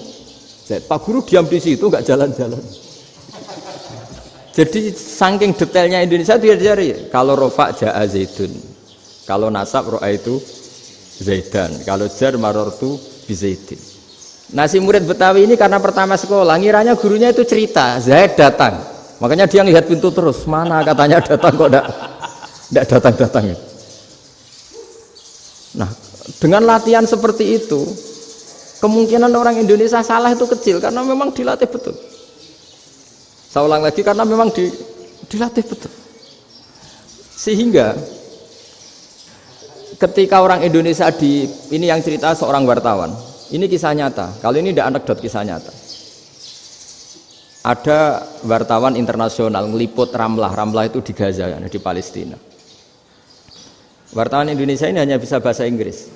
Zaid. Pak Guru diam di situ enggak jalan-jalan. Jadi saking detailnya Indonesia dia cari. Kalau rofa Ja'a Zaidun. Kalau nasab ro'a itu Zaidan. Kalau jar maror tu Zaidin. Nah si murid Betawi ini karena pertama sekolah ngiranya gurunya itu cerita Zaid datang, makanya dia ngelihat pintu terus mana katanya datang kok enggak datang-datang. Nah dengan latihan seperti itu kemungkinan orang Indonesia salah itu kecil karena memang dilatih betul. Saya ulang lagi karena memang dilatih betul. Sehingga ketika orang Indonesia ini yang cerita seorang wartawan. Ini kisah nyata, kalau ini tidak anekdot, kisah nyata. Ada wartawan internasional meliput Ramlah itu di Gaza, di Palestina. Wartawan Indonesia ini hanya bisa bahasa Inggris.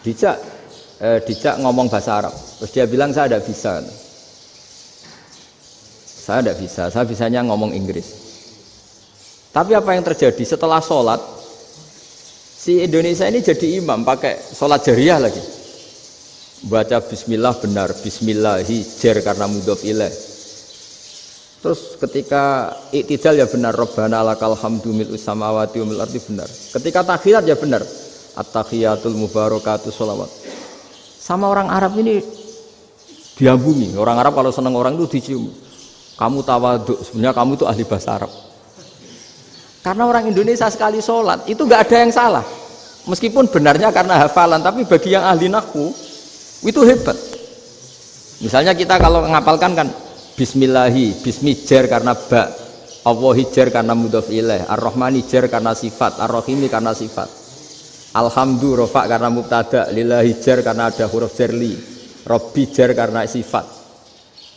Dijak ngomong bahasa Arab, terus dia bilang saya tidak bisa. Saya tidak bisa, saya bisanya ngomong Inggris. Tapi apa yang terjadi setelah sholat, si Indonesia ini jadi imam, pakai sholat jariah lagi. Baca bismillah benar, bismillahi jar karena mudhof ilaih. Terus ketika iktidal ya benar, Rabbana lakal hamdu mil'us samawati wa mil'ardi benar. Ketika tahiyat ya benar, at-tahiyatul mubarakatuh sholawat. Sama orang Arab ini diambungi. Orang Arab kalau senang orang itu dicium. Kamu tawaduk, sebenarnya kamu itu ahli bahasa Arab. Karena orang Indonesia sekali sholat itu nggak ada yang salah. Meskipun benarnya karena hafalan, tapi bagi yang ahli nahwu itu hebat. Misalnya kita kalau ngapalkan kan bismillahi, bismi jar karena ba, Allahi jar karena mudhof ilaih, ar-rahmani jar karena sifat, ar-rahimi karena sifat, alhamdu rofa karena mubtada, lillahi jar karena ada huruf jarli, robbi jar karena sifat.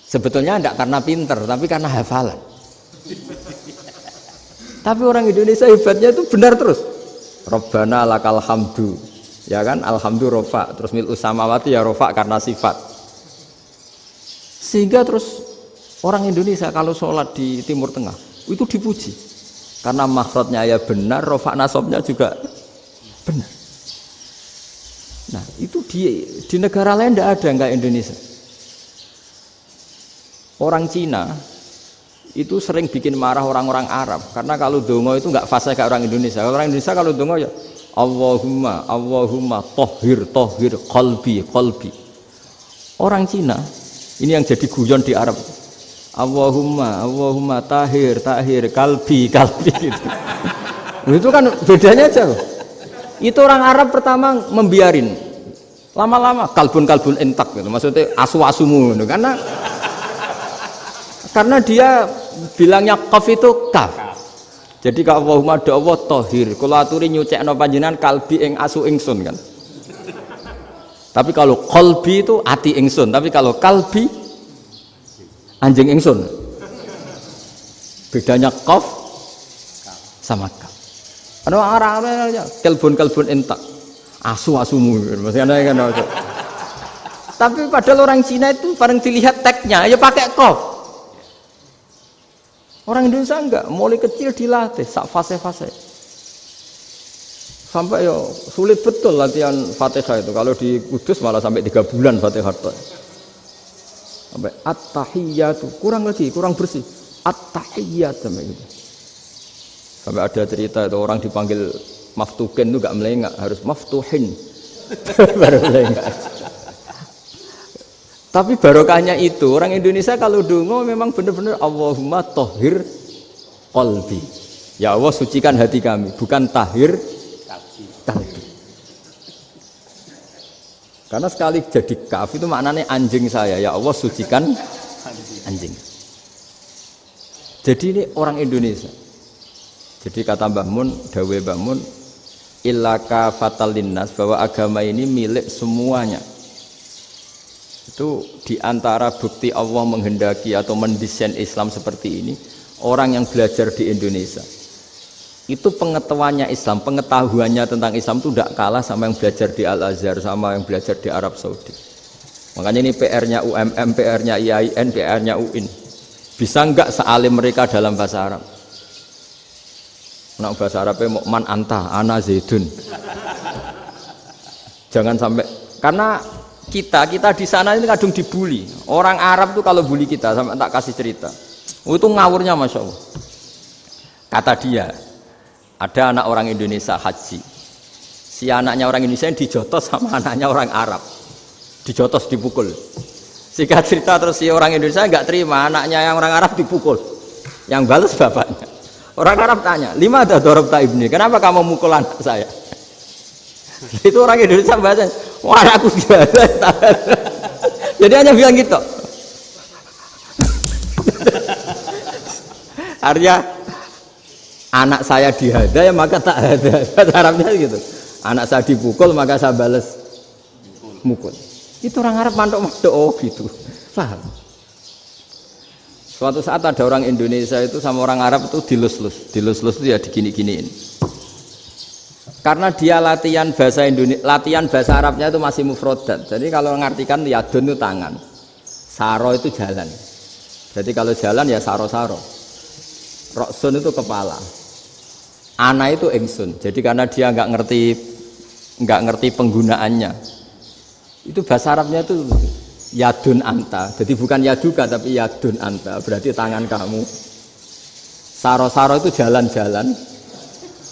Sebetulnya tidak karena pinter, tapi karena hafalan. Tapi orang Indonesia hebatnya itu benar terus. Rabbana lakal hamdu. Ya kan, alhamdu rofa, terus mil'us samawati ya rofa karena sifat. Sehingga terus orang Indonesia kalau sholat di Timur Tengah itu dipuji karena makhrajnya ya benar, rofa nasabnya juga benar. Nah itu di negara lain tidak ada nggak Indonesia. Orang Cina itu sering bikin marah orang-orang Arab karena kalau dongo itu nggak fasih kayak orang Indonesia. Kalau orang Indonesia kalau dongo ya Allahumma tohir qalbi. Orang Cina ini yang jadi guyon di Arab. Allahumma tahir kalbi gitu. Itu kan bedanya aja loh. Itu orang Arab pertama membiarin, lama-lama kalbun entak gitu. Maksudnya asu-asumu gitu. Karena dia bilangnya qaf itu kaf. Jadi kalau Allahumma do Allah tohir, kula aturi nyucekno panjenengan kalbi ing asu ingsun kan. Tapi kalau qalbi itu ati ingsun, tapi kalau kalbi anjing ingsun. Bedanya qaf sama kaf. Ana orang-orang kalbun entak. Asu-asumu maksudnya kan. Tapi padahal orang Cina itu paling dilihat teksnya ya pakai qaf. Orang Indonesia enggak, mulai kecil dilatih sak fase-fase. Sampai ya sulit betul latihan Fatihah itu. Kalau di Kudus malah sampai 3 bulan Fatihah itu. Sampai at-tahiyyatu, kurang bersih. At-tahiyyat sampai gitu. Sampai ada cerita itu orang dipanggil maftuhin itu enggak melengak, harus maftuhin. Baru melengak. Tapi barokahnya itu orang Indonesia kalau dongo memang benar-benar Allahumma tohir qalbi. Ya Allah sucikan hati kami, bukan tahir kalbi. Karena sekali jadi kaf itu maknanya anjing saya. Ya Allah sucikan anjing. Jadi ini orang Indonesia. Jadi kata Mbah Mun, dawe Mbah Mun, illaka fatal linnas, bahwa agama ini milik semuanya. Itu diantara bukti Allah menghendaki atau mendesain Islam seperti ini, orang yang belajar di Indonesia itu pengetahuannya Islam, pengetahuannya tentang Islam itu tidak kalah sama yang belajar di Al-Azhar, sama yang belajar di Arab Saudi. Makanya ini PR-nya UMM, PR-nya IAIN, PR-nya UIN. Bisa enggak sealim mereka dalam bahasa Arab? Nah, bahasa Arabnya man anta, ana zaidun. Jangan sampai, karena kita di sana ini kadung dibully. Orang Arab tuh kalau bully kita, sampai tak kasih cerita. Itu ngawurnya Masya Allah. Kata dia, ada anak orang Indonesia haji. Si anaknya orang Indonesia yang dijotos sama anaknya orang Arab. Dijotos, dipukul. Singkat cerita terus si orang Indonesia nggak terima, anaknya yang orang Arab dipukul. Yang balas bapaknya. Orang Arab tanya, lima ada dorobta ibni, kenapa kamu mukul anak saya? Itu orang Indonesia bahasa, wah aku biasa. Jadi hanya bilang gitu. Artinya anak saya dihada ya maka tak ada. Bahasa Arabnya gitu. Anak saya dipukul maka saya balas mukul. Itu orang Arab mantuk-mantuk oh gitu. Paham? Suatu saat ada orang Indonesia itu sama orang Arab itu dilus-lus itu ya digini-giniin. Karena dia latihan bahasa Indonesia, latihan bahasa Arabnya itu masih mufrodat. Jadi kalau mengartikan yadun itu tangan, saro itu jalan. Jadi kalau jalan ya saro-saro. Roksun itu kepala, ana itu ingsun. Jadi karena dia nggak ngerti penggunaannya, itu bahasa Arabnya itu yadun anta. Jadi bukan yaduka tapi yadun anta. Berarti tangan kamu. Saro-saro itu jalan-jalan.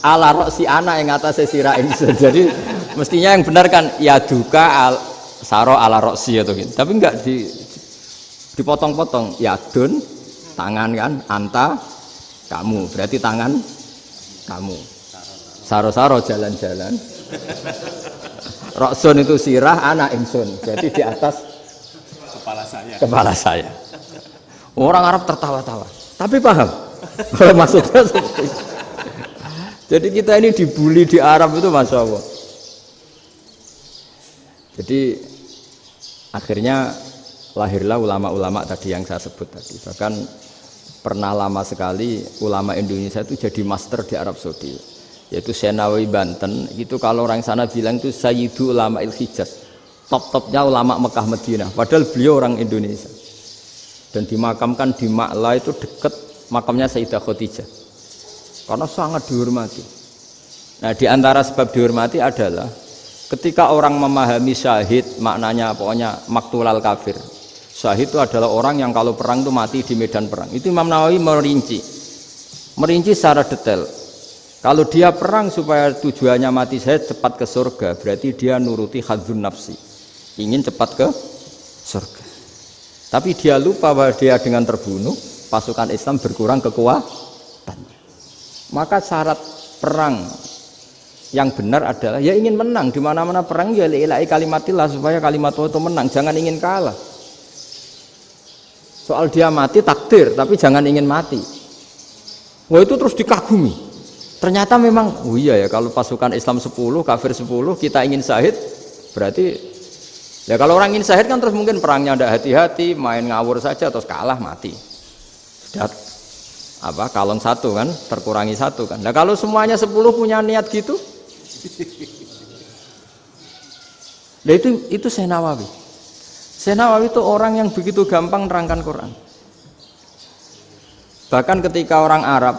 Ala roksi anak yang atasnya sirah ingsun. Jadi mestinya yang benar kan yaduka saro ala roksi atau gitu. Tapi enggak dipotong-potong. Yadun tangan kan, anta kamu. Berarti tangan kamu. Saro-saro jalan-jalan. Roksun itu sirah anak ingsun. Jadi di atas kepala saya. Orang Arab tertawa-tawa. Tapi paham. Kalau maksudnya seperti itu. Jadi kita ini dibully di Arab itu Masya Allah. Jadi akhirnya lahirlah ulama-ulama tadi yang saya sebut tadi. Bahkan pernah lama sekali ulama Indonesia itu jadi master di Arab Saudi. Yaitu Senawi Banten. Itu kalau orang sana bilang itu Sayyidu Ulama Il-Hijaz. Top-topnya ulama Mekah Madinah. Padahal beliau orang Indonesia. Dan dimakamkan di Ma'la itu dekat makamnya Sayyidah Khadijah. Karena sangat dihormati. Nah, di antara sebab dihormati adalah ketika orang memahami syahid, maknanya pokoknya maktulal kafir. Syahid itu adalah orang yang kalau perang itu mati di medan perang. Itu Imam Nawawi merinci secara detail. Kalau dia perang supaya tujuannya mati syahid cepat ke surga, berarti dia nuruti hadzun nafsi, ingin cepat ke surga. Tapi dia lupa bahwa dia dengan terbunuh pasukan Islam berkurang kekuatan. Maka syarat perang yang benar adalah ya ingin menang. Di mana-mana perang ya ilahi kalimatillah, supaya kalimat Allah itu menang, jangan ingin kalah. Soal dia mati takdir, tapi jangan ingin mati. Wah, itu terus dikagumi. Ternyata memang, oh iya ya, kalau pasukan Islam 10, kafir 10, kita ingin syahid, berarti ya kalau orang ingin syahid kan terus mungkin perangnya tidak hati-hati, main ngawur saja terus kalah mati. Sudah apa, kalon satu kan, terkurangi satu kan. Nah kalau semuanya 10 punya niat gitu, nah itu Syekh Nawawi. Syekh Nawawi itu orang yang begitu gampang nerangkan Quran. Bahkan ketika orang Arab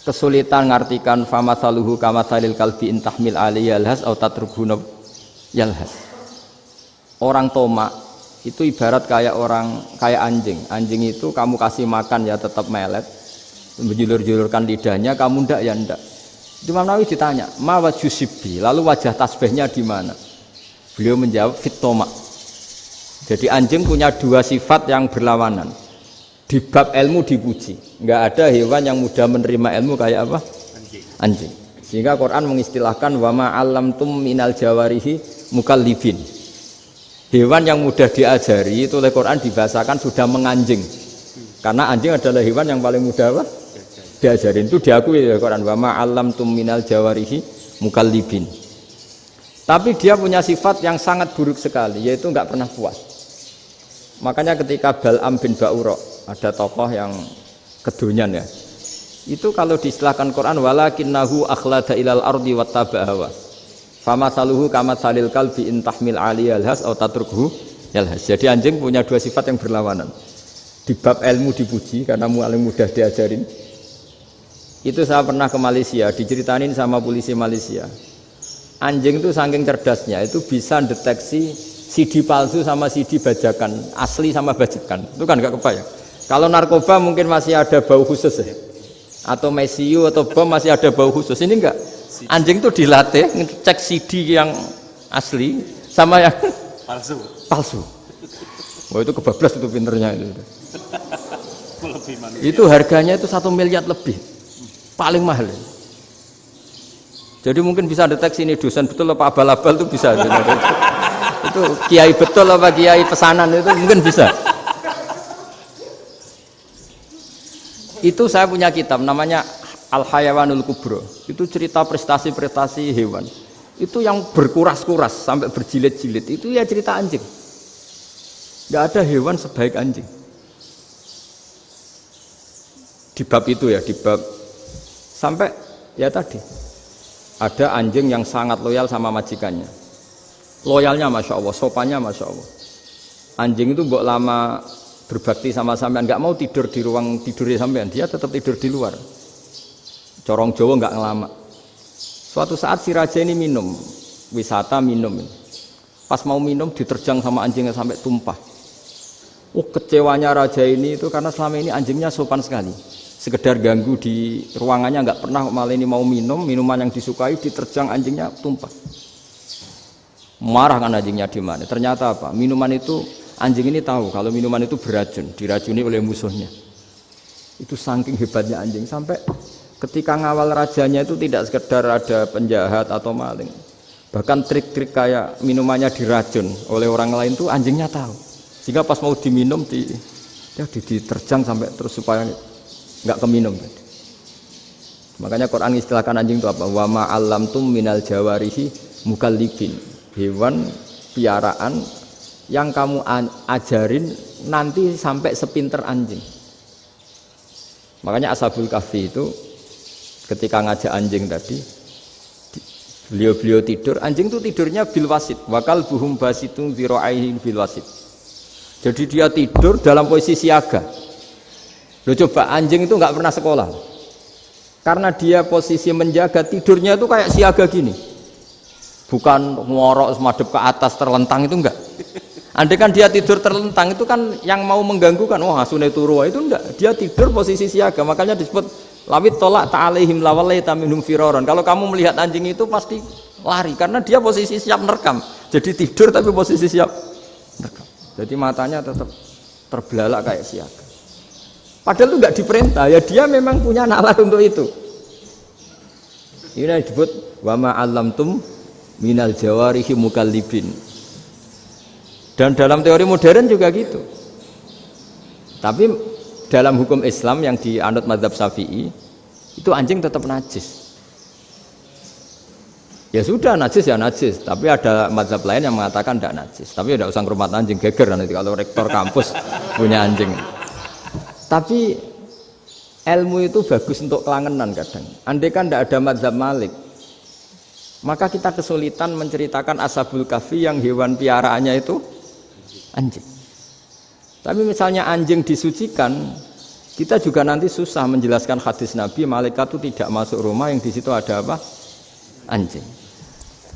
kesulitan ngartikan famathaluhu kamathalil kalbi in tahmil alaihi yalhas aw tatrukhu yalhas. Orang Tomak itu ibarat kayak anjing. Anjing itu kamu kasih makan ya tetap melet, menjulur-julurkan lidahnya, kamu ndak ya ndak. Imam Nawawi ditanya, "Ma wajhu sibbi?" Lalu wajah tasbihnya di mana? Beliau menjawab, "Fit Tomak." Jadi anjing punya dua sifat yang berlawanan. Di bab ilmu dipuji, nggak ada hewan yang mudah menerima ilmu kayak apa? Anjing. Sehingga Quran mengistilahkan wa ma 'allamtum minal jawarihi mukallibin. Hewan yang mudah diajari itu oleh Quran dibahasakan sudah menganjing. Karena anjing adalah hewan yang paling mudah apa? Diajarin. Itu diakui oleh Quran wa ma 'allamtum minal jawarihi mukallibin. Tapi dia punya sifat yang sangat buruk sekali, yaitu nggak pernah puas. Makanya ketika Bal'am bin Ba'ura, ada tokoh yang kedonyan ya, itu kalau diistilahkan Quran walakinnahu akhlada ilal ardi wattaba'a hawa famathaluhu kamathalil kalbi in tahmil alaihi yalhas aw tatrukhu yalhas. Jadi anjing punya dua sifat yang berlawanan. Di bab ilmu dipuji karena paling mudah diajarin. Itu saya pernah ke Malaysia, diceritain sama polisi Malaysia. Anjing itu saking cerdasnya itu bisa deteksi CD palsu sama CD bajakan, asli sama bajakan. Itu kan nggak kebayang. Kalau narkoba mungkin masih ada bau khusus ya. Atau mesiu atau bom masih ada bau khusus. Ini enggak. Anjing itu dilatih ngecek CD yang asli sama yang palsu. Wah itu kebablas itu pinternya itu. Itu harganya itu 1 miliar lebih. Paling mahal. Jadi mungkin bisa deteksi ini dosen betul apa abal-abal itu bisa. Itu kiai betul apa kiai pesanan itu mungkin bisa. Itu saya punya kitab namanya Al-Hayawanul Kubro. Itu cerita prestasi-prestasi hewan. Itu yang berkuras-kuras sampai berjilid-jilid. Itu ya cerita anjing. Nggak ada hewan sebaik anjing. Di bab itu ya, di bab sampai ya tadi ada anjing yang sangat loyal sama majikannya. Loyalnya Masya Allah, sopannya Masya Allah. Anjing itu mbok lama berbakti sama sampean, nggak mau tidur di ruang tidurnya sampean, dia tetap tidur di luar. Corong Jawa nggak ngelama. Suatu saat si raja ini minum, wisata minum. Pas mau minum diterjang sama anjingnya sampai tumpah. Kecewanya raja ini itu karena selama ini anjingnya sopan sekali. Sekedar ganggu di ruangannya nggak pernah, malah ini mau minum, minuman yang disukai diterjang anjingnya tumpah. Marah kan anjingnya di mana? Ternyata apa? Minuman itu anjing ini tahu kalau minuman itu beracun, diracuni oleh musuhnya. Itu saking hebatnya anjing sampai ketika ngawal rajanya itu tidak sekedar ada penjahat atau maling. Bahkan trik-trik kayak minumannya diracun oleh orang lain itu anjingnya tahu. Sehingga pas mau diminum diterjang sampai terus supaya nggak keminum. Makanya Quran istilahkan anjing itu apa? Wa ma 'allamtum minal jawarihi mukallibin. Hewan piaraan yang kamu ajarin nanti sampai sepinter anjing. Makanya Ashabul Kahfi itu ketika ngajak anjing tadi, beliau tidur, anjing itu tidurnya bil wasit, wakal buhum basitun zira'aihi bil wasit. Jadi dia tidur dalam posisi siaga. Loh coba anjing itu nggak pernah sekolah, karena dia posisi menjaga, tidurnya itu kayak siaga gini. Bukan ngorok semadep ke atas terlentang, itu enggak. Andai kan dia tidur terlentang itu kan yang mau mengganggu kan, wah asune turu itu enggak. Dia tidur posisi siaga, makanya disebut lawit tolak ta'alaihim lawalaita minhum firaron. Kalau kamu melihat anjing itu pasti lari karena dia posisi siap merekam. Jadi tidur tapi posisi siap merekam. Jadi matanya tetap terbelalak kayak siaga. Padahal itu enggak diperintah, ya dia memang punya nalar untuk itu. Ini disebut wa ma 'allamtum minal jawarihi mukallibin. Dan dalam teori modern juga gitu. Tapi dalam hukum Islam yang dianut mazhab Syafi'i itu anjing tetap najis. Ya sudah najis ya najis, tapi ada mazhab lain yang mengatakan tidak najis. Tapi tidak usah ngurmat anjing, geger nanti kalau rektor kampus punya anjing. Tapi ilmu itu bagus untuk kelangenan kadang. Andai kan tidak ada mazhab Malik, maka kita kesulitan menceritakan Ashabul Kahfi yang hewan piaraannya itu anjing. Tapi misalnya anjing disucikan, kita juga nanti susah menjelaskan hadis Nabi malaikat itu tidak masuk rumah yang di situ ada apa? Anjing.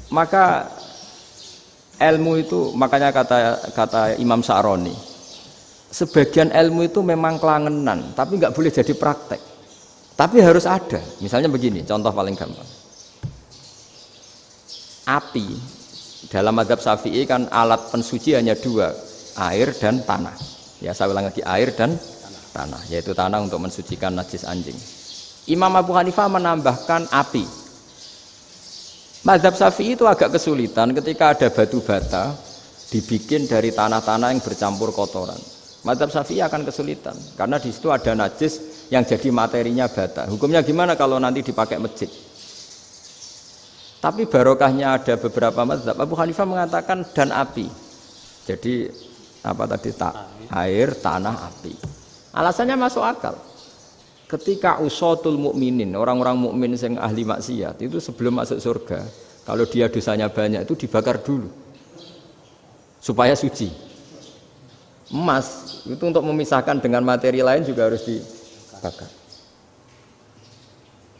Maka ilmu itu, makanya kata Imam Sa'roni, sebagian ilmu itu memang kelangenan, tapi nggak boleh jadi praktek. Tapi harus ada. Misalnya begini, contoh paling gampang. Api dalam mazhab Syafi'i kan alat pensuci hanya dua, air dan tanah. Ya saya ulang lagi, air dan tanah, yaitu tanah untuk mensucikan najis anjing. Imam Abu Hanifah menambahkan api. Mazhab Syafi'i itu agak kesulitan ketika ada batu bata dibikin dari tanah-tanah yang bercampur kotoran. Mazhab Syafi'i akan kesulitan karena di situ ada najis yang jadi materinya bata. Hukumnya gimana kalau nanti dipakai masjid? Tapi barokahnya ada beberapa mazhab. Abu Hanifah mengatakan dan api. Jadi apa tadi air, tanah, api. Alasannya masuk akal. Ketika usatul mukminin, orang-orang mukmin yang ahli maksiat itu sebelum masuk surga, kalau dia dosanya banyak itu dibakar dulu supaya suci. Emas itu untuk memisahkan dengan materi lain juga harus dibakar.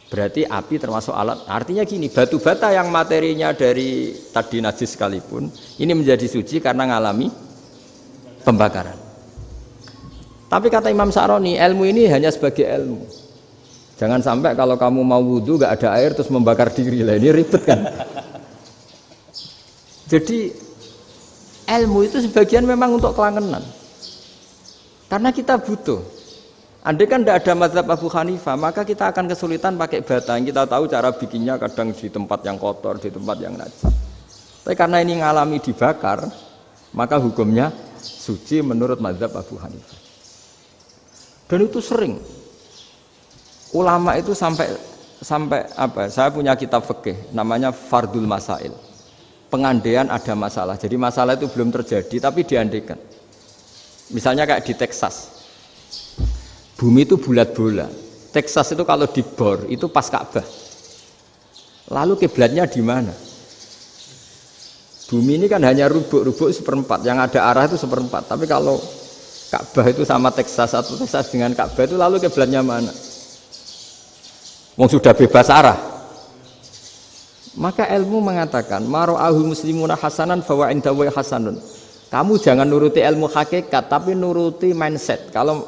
Berarti api termasuk alat. Artinya gini, batu bata yang materinya dari tadi najis sekalipun, ini menjadi suci karena ngalami pembakaran. Tapi kata Imam Sa'roni, ilmu ini hanya sebagai ilmu. Jangan sampai kalau kamu mau wudhu gak ada air terus membakar diri lah, ini ribet kan. Jadi ilmu itu sebagian memang untuk kelangenan. Karena kita butuh. Andai kan tidak ada mazhab Abu Hanifah, maka kita akan kesulitan pakai bata. Yang kita tahu cara bikinnya kadang di tempat yang kotor, di tempat yang najis. Tapi karena ini ngalami dibakar, maka hukumnya suci menurut mazhab Abu Hanifah. Dan itu sering. Ulama itu sampai apa? Saya punya kitab fikih namanya Fardul Masail. Pengandaian ada masalah. Jadi masalah itu belum terjadi tapi diandaikan. Misalnya kayak di Texas. Bumi itu bulat bola. Texas itu kalau dibor itu pas Ka'bah. Lalu kiblatnya di mana? Bumi ini kan hanya rubuk-rubuk seperempat. Yang ada arah itu seperempat. Tapi kalau Ka'bah itu sama Texas atau Texas dengan Ka'bah itu lalu kiblatnya mana? Wong sudah bebas arah. Maka ilmu mengatakan mara'ahu muslimuna hasanan fawa indahu hasanun. Kamu jangan nuruti ilmu hakikat tapi nuruti mindset. Kalau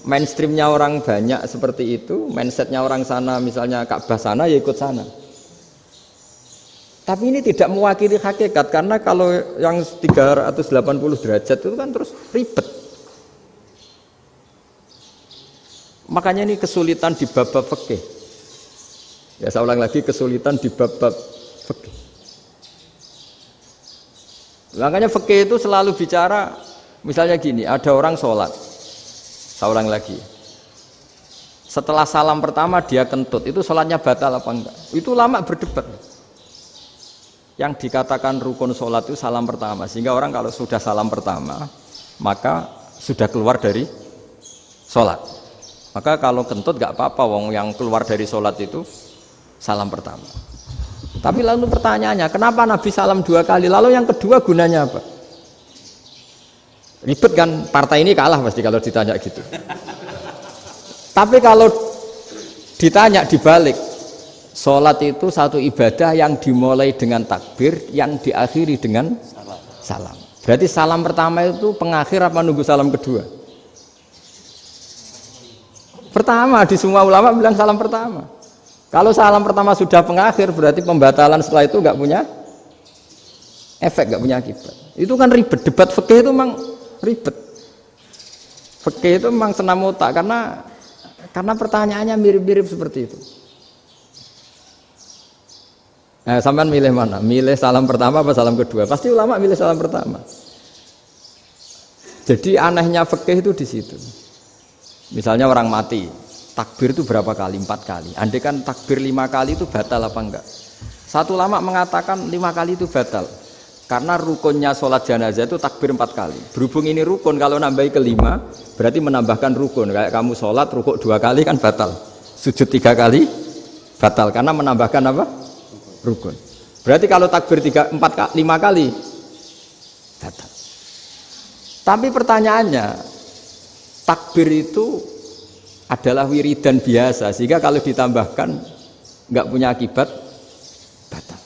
mainstreamnya orang banyak seperti itu, mindsetnya orang sana misalnya Ka'bah sana ya ikut sana. Tapi ini tidak mewakili hakikat karena kalau yang 380 derajat itu kan terus ribet. Makanya ini kesulitan di bab-bab fikih. Ya saya ulang lagi, kesulitan di bab-bab fikih. Makanya fikih itu selalu bicara misalnya gini, ada orang sholat. Saya ulang lagi. Setelah salam pertama dia kentut, itu sholatnya batal apa enggak? Itu lama berdebat. Yang dikatakan rukun sholat itu salam pertama. Sehingga orang kalau sudah salam pertama, maka sudah keluar dari sholat. Maka kalau kentut enggak apa-apa, wong yang keluar dari sholat itu salam pertama. Tapi lalu pertanyaannya, kenapa Nabi salam 2 kali? Lalu yang kedua gunanya apa? Ribet kan, partai ini kalah pasti kalau ditanya gitu. Tapi kalau ditanya dibalik, sholat itu satu ibadah yang dimulai dengan takbir, yang diakhiri dengan salam. Berarti salam pertama itu pengakhir apa nunggu salam kedua? Pertama, di semua ulama bilang salam pertama. Kalau salam pertama sudah pengakhir, berarti pembatalan setelah itu nggak punya efek, nggak punya akibat. Itu kan ribet, debat fikih itu memang ribet. Fikih itu memang senam otak karena pertanyaannya mirip-mirip seperti itu. Nah, sampean milih mana? Milih salam pertama apa salam kedua? Pasti ulama milih salam pertama. Jadi anehnya fikih itu di situ. Misalnya orang mati, takbir itu berapa kali? 4 kali. Andai kan takbir 5 kali itu batal apa enggak? Satu ulama mengatakan 5 kali itu batal. Karena rukunnya sholat jenazah itu takbir 4 kali. Berhubung ini rukun, kalau nambahi ke 5, berarti menambahkan rukun. Kayak kamu sholat, rukuk 2 kali kan batal. Sujud 3 kali, batal. Karena menambahkan apa? Rukun. Berarti kalau takbir 5 kali batal. Tapi pertanyaannya, takbir itu adalah wiridan biasa, sehingga kalau ditambahkan nggak punya akibat batal.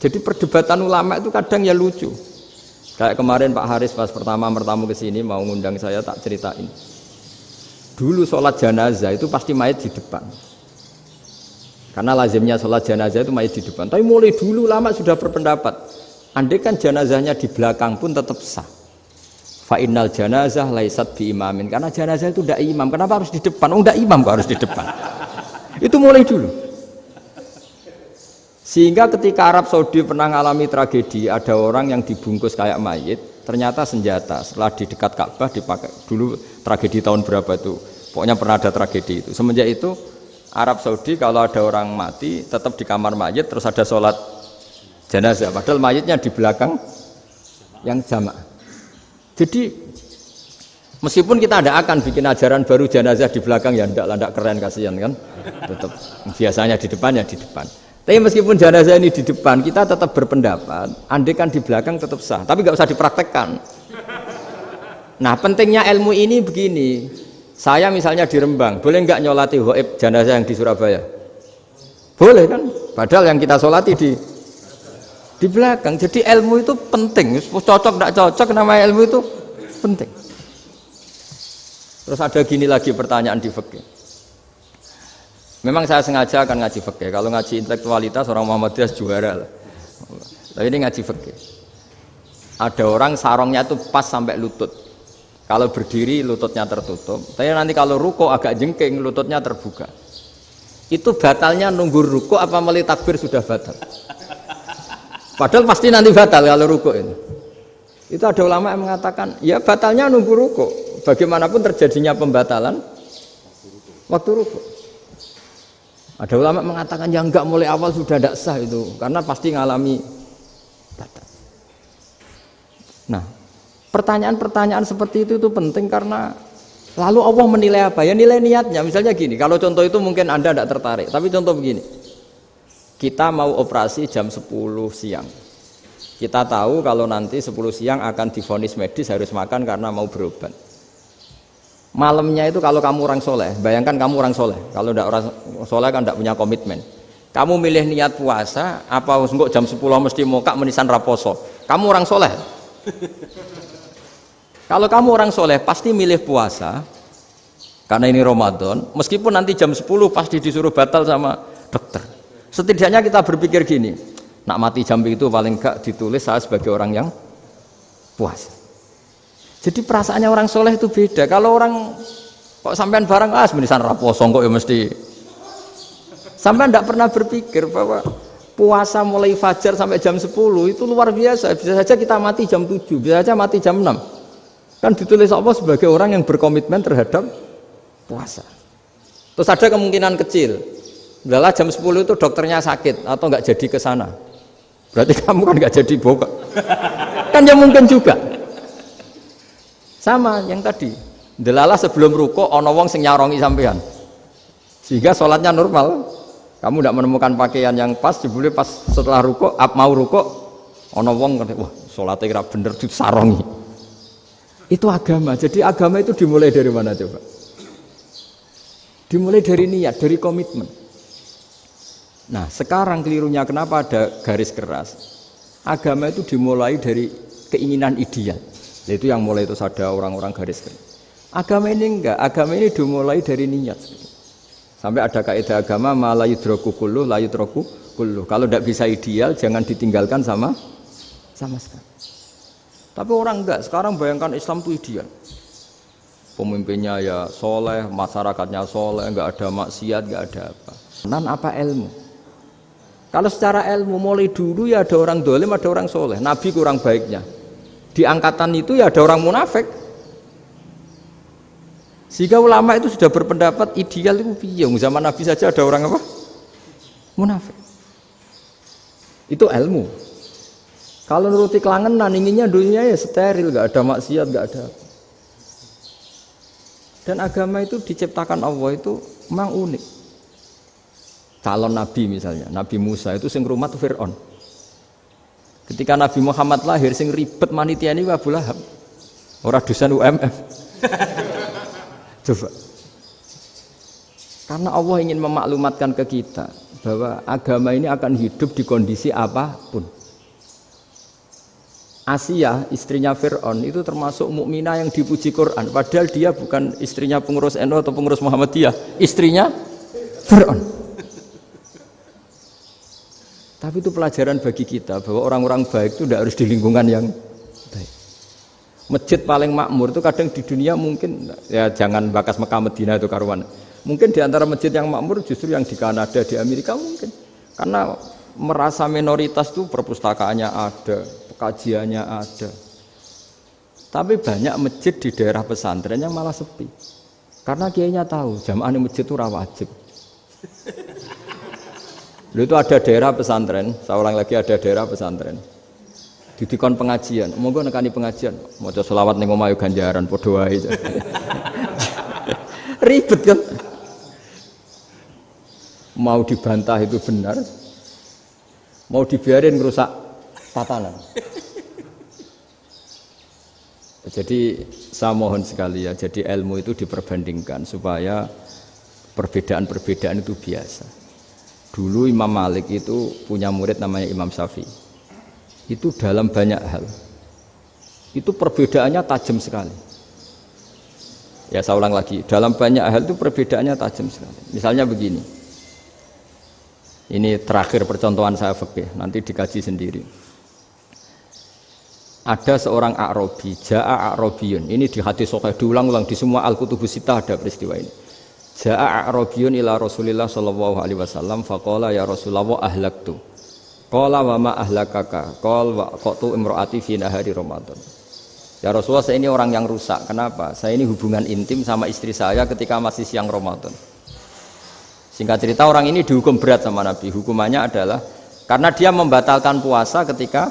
Jadi perdebatan ulama itu kadang ya lucu. Kayak kemarin Pak Haris pas pertama bertamu ke sini mau ngundang saya, tak ceritain. Dulu sholat jenazah itu pasti mayat di depan. Karena lazimnya sholat jenazah itu mayat di depan. Tapi mulai dulu lama sudah berpendapat, andai kan jenazahnya di belakang pun tetap sah. Fa innal janazah laisat bi imamin. Karena jenazah itu tidak imam. Kenapa harus di depan? Oh, tidak imam kok harus di depan. Itu mulai dulu. Sehingga ketika Arab Saudi pernah mengalami tragedi, ada orang yang dibungkus kayak mayit, ternyata senjata. Setelah di dekat Ka'bah dipakai. Dulu tragedi tahun berapa itu? Pokoknya pernah ada tragedi itu. Semenjak itu Arab Saudi kalau ada orang mati tetap di kamar mayit, terus ada sholat jenazah. Padahal mayitnya di belakang yang jamaah. Jadi meskipun kita tidak akan bikin ajaran baru jenazah di belakang, ya tidak keren, kasihan kan. Tetap biasanya di depan ya di depan. Tapi meskipun jenazah ini di depan, kita tetap berpendapat andai kan di belakang tetap sah, tapi nggak usah dipraktekkan. Nah, pentingnya ilmu ini begini. Saya misalnya di Rembang, boleh nggak nyolati ghaib jenazah yang di Surabaya? Boleh kan? Padahal yang kita solati di belakang. Jadi ilmu itu penting. Cocok tidak cocok, nama ilmu itu penting. Terus ada gini lagi pertanyaan di fikih. Memang saya sengaja akan ngaji fikih. Kalau ngaji intelektualitas orang Muhammadiyah juara lah. Tapi ini ngaji fikih. Ada orang sarongnya itu pas sampai lutut. Kalau berdiri lututnya tertutup. Tapi nanti kalau ruko agak jengking lututnya terbuka. Itu batalnya nunggu ruko apa mulai takbir sudah batal? Padahal pasti nanti batal kalau ruko ini. Itu ada ulama yang mengatakan, ya batalnya nunggu ruko. Bagaimanapun terjadinya pembatalan waktu ruko. Ada ulama mengatakan yang enggak mulai awal sudah tidak sah itu, karena pasti ngalami batal. Nah, pertanyaan-pertanyaan seperti itu penting karena lalu Allah menilai apa? Ya nilai niatnya. Misalnya gini, kalau contoh itu mungkin Anda tidak tertarik, tapi contoh begini. Kita mau operasi jam 10 siang. Kita tahu kalau nanti 10 siang akan divonis medis harus makan karena mau berobat. Malamnya itu kalau kamu orang soleh, bayangkan kamu orang soleh. Kalau tidak orang soleh kan tidak punya komitmen. Kamu milih niat puasa, apa enggak jam 10 mesti mokak menisan raposo. Kamu orang soleh. Kalau kamu orang soleh pasti milih puasa karena ini Ramadan. Meskipun nanti jam 10 pasti disuruh batal sama dokter. Setidaknya kita berpikir gini, nak mati jam itu paling enggak ditulis saya sebagai orang yang puasa. Jadi perasaannya orang soleh itu beda. Kalau orang kok sampean barang menisan raposo kok ya mesti. Sampean tidak pernah berpikir bahwa puasa mulai fajar sampai jam 10 itu luar biasa. Bisa saja kita mati jam 7, bisa saja mati jam 6. Kan ditulis Allah sebagai orang yang berkomitmen terhadap puasa. Terus ada kemungkinan kecil, adalah jam 10 itu dokternya sakit atau nggak jadi ke sana. Berarti kamu kan nggak jadi buka. Kan ya mungkin juga. Sama yang tadi. Delalah sebelum ruko ono wong sing nyarongi sampean. Sehingga sholatnya normal. Kamu tidak menemukan pakaian yang pas, jebule pas setelah ruko, mau ruko ono wong wah sholatnya kira bener disarongi. Itu agama. Jadi agama itu dimulai dari mana coba? Dimulai dari niat, dari komitmen. Nah, sekarang kelirunya kenapa ada garis keras? Agama itu dimulai dari keinginan ideal. Itu yang mulai itu ada orang-orang garis keras. Agama ini enggak, agama ini dimulai dari niat. Sampai ada kaidah agama la yudraku kullu la yutraku kullu. Kalau tidak bisa ideal jangan ditinggalkan sama sekali. Tapi orang enggak, sekarang bayangkan Islam itu ideal. Pemimpinnya ya soleh, masyarakatnya soleh, enggak ada maksiat, enggak ada apa. Apa ilmu? Kalau secara ilmu mulai dulu ya ada orang dolim, ada orang soleh. Nabi kurang baiknya. Di angkatan itu ya ada orang munafik. Sehingga ulama itu sudah berpendapat ideal itu piye? Zaman Nabi saja ada orang apa? Munafik. Itu ilmu. Kalau nuruti kelangenan inginnya dunia ya steril, enggak ada maksiat, enggak ada. Dan agama itu diciptakan Allah itu memang unik. Calon Nabi misalnya, Nabi Musa itu sing rumat Fir'aun. Ketika Nabi Muhammad lahir sing ribet manitia ini Abu Lahab. Ora dosen UMM. Coba. Karena Allah ingin memaklumatkan ke kita bahwa agama ini akan hidup di kondisi apapun. Asia, istrinya Fir'aun itu termasuk mukminah yang dipuji Quran. Padahal dia bukan istrinya pengurus NU atau pengurus Muhammadiyah, istrinya Fir'aun. Tapi itu pelajaran bagi kita bahwa orang-orang baik itu tidak harus di lingkungan yang baik. Masjid paling makmur itu kadang di dunia mungkin ya jangan bakas Mekah Madinah itu karuan. Mungkin di antara masjid yang makmur justru yang di Kanada, di Amerika mungkin. Karena merasa minoritas itu perpustakaannya ada, kajiannya ada. Tapi banyak masjid di daerah pesantren yang malah sepi. Karena kiainya tahu jamaah di masjid itu wajib. Lalu itu ada daerah pesantren, saya ulang lagi ada daerah pesantren. Didikon pengajian, monggo nekani pengajian, maca selawat ning omahe ganjaran padha wae. Ribet kan? Mau dibantah itu benar. Mau dibiarin ngerusak tatanan. Jadi saya mohon sekali ya, jadi ilmu itu diperbandingkan supaya perbedaan-perbedaan itu biasa. Dulu Imam Malik itu punya murid namanya Imam Syafi'i. Itu dalam banyak hal. Itu perbedaannya tajam sekali. Ya saya ulang lagi, dalam banyak hal itu perbedaannya tajam sekali. Misalnya begini. Ini terakhir percontohan saya fikih, nanti dikaji sendiri. Ada seorang A'rabi, Ja'a A'rabiyun. Ini di hadis sahih diulang-ulang di semua Al-Kutubus Sittah ada peristiwa ini. Ja'a A'rabiyun ila Rasulillah sallallahu alaihi wasallam faqala ya Rasulullah ahlaktu. Qala wa ma ahlakaka? Qala wa qatu imraati fi nahari Ramadan. Ya Rasulullah, saya ini orang yang rusak. Kenapa? Saya ini hubungan intim sama istri saya ketika masih siang Ramadan. Singkat cerita orang ini dihukum berat sama Nabi. Hukumannya adalah karena dia membatalkan puasa ketika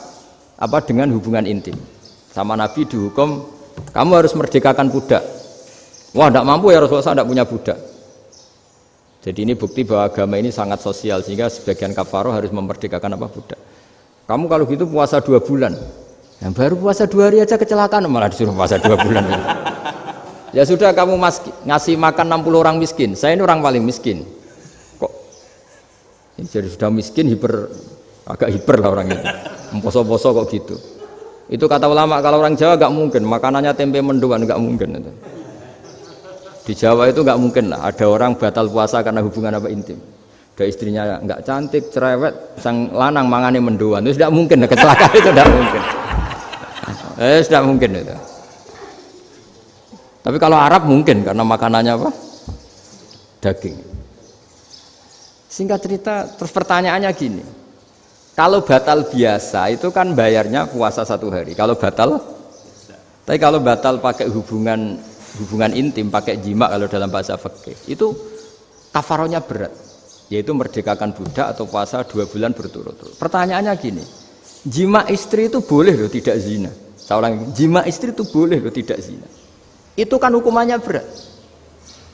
dengan hubungan intim. Sama Nabi dihukum, kamu harus merdekakan budak. Wah, tidak mampu ya Rasulullah, saya tidak punya budak. Jadi ini bukti bahwa agama ini sangat sosial sehingga sebagian kafaroh harus memerdekakan budak. Kamu kalau gitu puasa 2 bulan. Yang baru puasa 2 hari aja kecelakaan malah disuruh puasa 2 bulan. Ya sudah kamu ngasih makan 60 orang miskin. Saya ini orang paling miskin. Kok ini jadi sudah miskin agak hiper lah orang itu. Poso-poso kok gitu. Itu kata ulama kalau orang Jawa enggak mungkin makanannya tempe mendoan, enggak mungkin itu. Di Jawa itu nggak mungkin lah ada orang batal puasa karena hubungan intim. Ada istrinya nggak cantik, cerewet, sang lanang mangane mendoan. Itu tidak mungkin, kecelakaan itu tidak mungkin. Tidak mungkin itu. Tapi kalau Arab mungkin karena makanannya daging. Singkat cerita, terus pertanyaannya gini. Kalau batal biasa itu kan bayarnya puasa 1 hari. Kalau batal, tapi kalau batal pakai hubungan intim, pakai jima kalau dalam bahasa fikih itu kafarohnya berat, yaitu merdekakan budak atau puasa 2 bulan berturut-turut. Pertanyaannya gini, jima istri itu boleh loh tidak zina. Saya ulangi, jima istri itu boleh loh tidak zina. Itu kan hukumannya berat.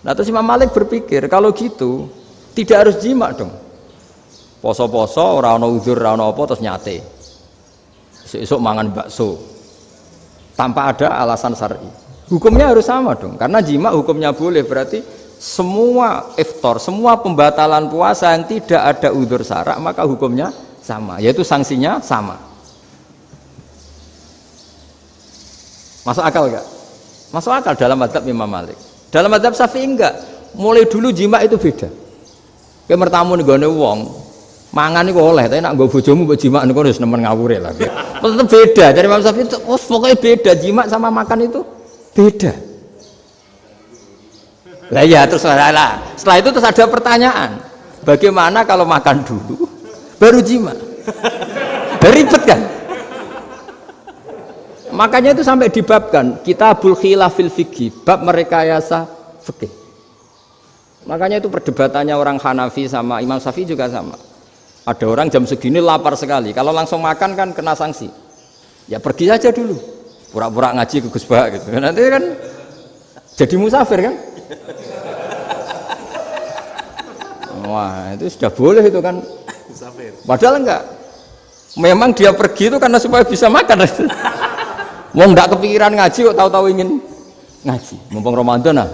Nah terus Imam Malik berpikir kalau gitu tidak harus jima dong. Poso-poso, ora ono uzur, ora ono apa terus nyate. Esuk mangan bakso tanpa ada alasan syar'i. Hukumnya harus sama dong, karena jima hukumnya boleh, berarti semua iftar, semua pembatalan puasa yang tidak ada udzur syara' maka hukumnya sama, yaitu sanksinya sama. Masuk akal enggak? Masuk akal dalam mazhab Imam Malik. Dalam mazhab Syafi'i enggak. Mulai dulu jima itu beda. Kayak mertamu nih gone wong, mangan iku oleh, tapi nak nggo bojomu mbok jima niku wis nemen ngawure lah. Tetep beda. Dari Imam Syafi'i itu pokoknya beda, jima sama makan itu beda. Lah ya terus lah. Setelah itu terus ada pertanyaan. Bagaimana kalau makan dulu baru jima? Ribet kan? Makanya itu sampai dibabkan Kitabul Khilafil Fiqhi, bab merekayasa fikih. Makanya itu perdebatannya orang Hanafi sama Imam Syafi'i juga sama. Ada orang jam segini lapar sekali, kalau langsung makan kan kena sanksi. Ya pergi aja dulu, pura-pura ngaji ke Gus Bah gitu. Nanti kan jadi musafir kan? Wah itu sudah boleh itu kan? Padahal enggak. Memang dia pergi itu karena supaya bisa makan. Mau enggak kepikiran ngaji kok tahu-tahu ingin ngaji. Mumpung Ramadan nah.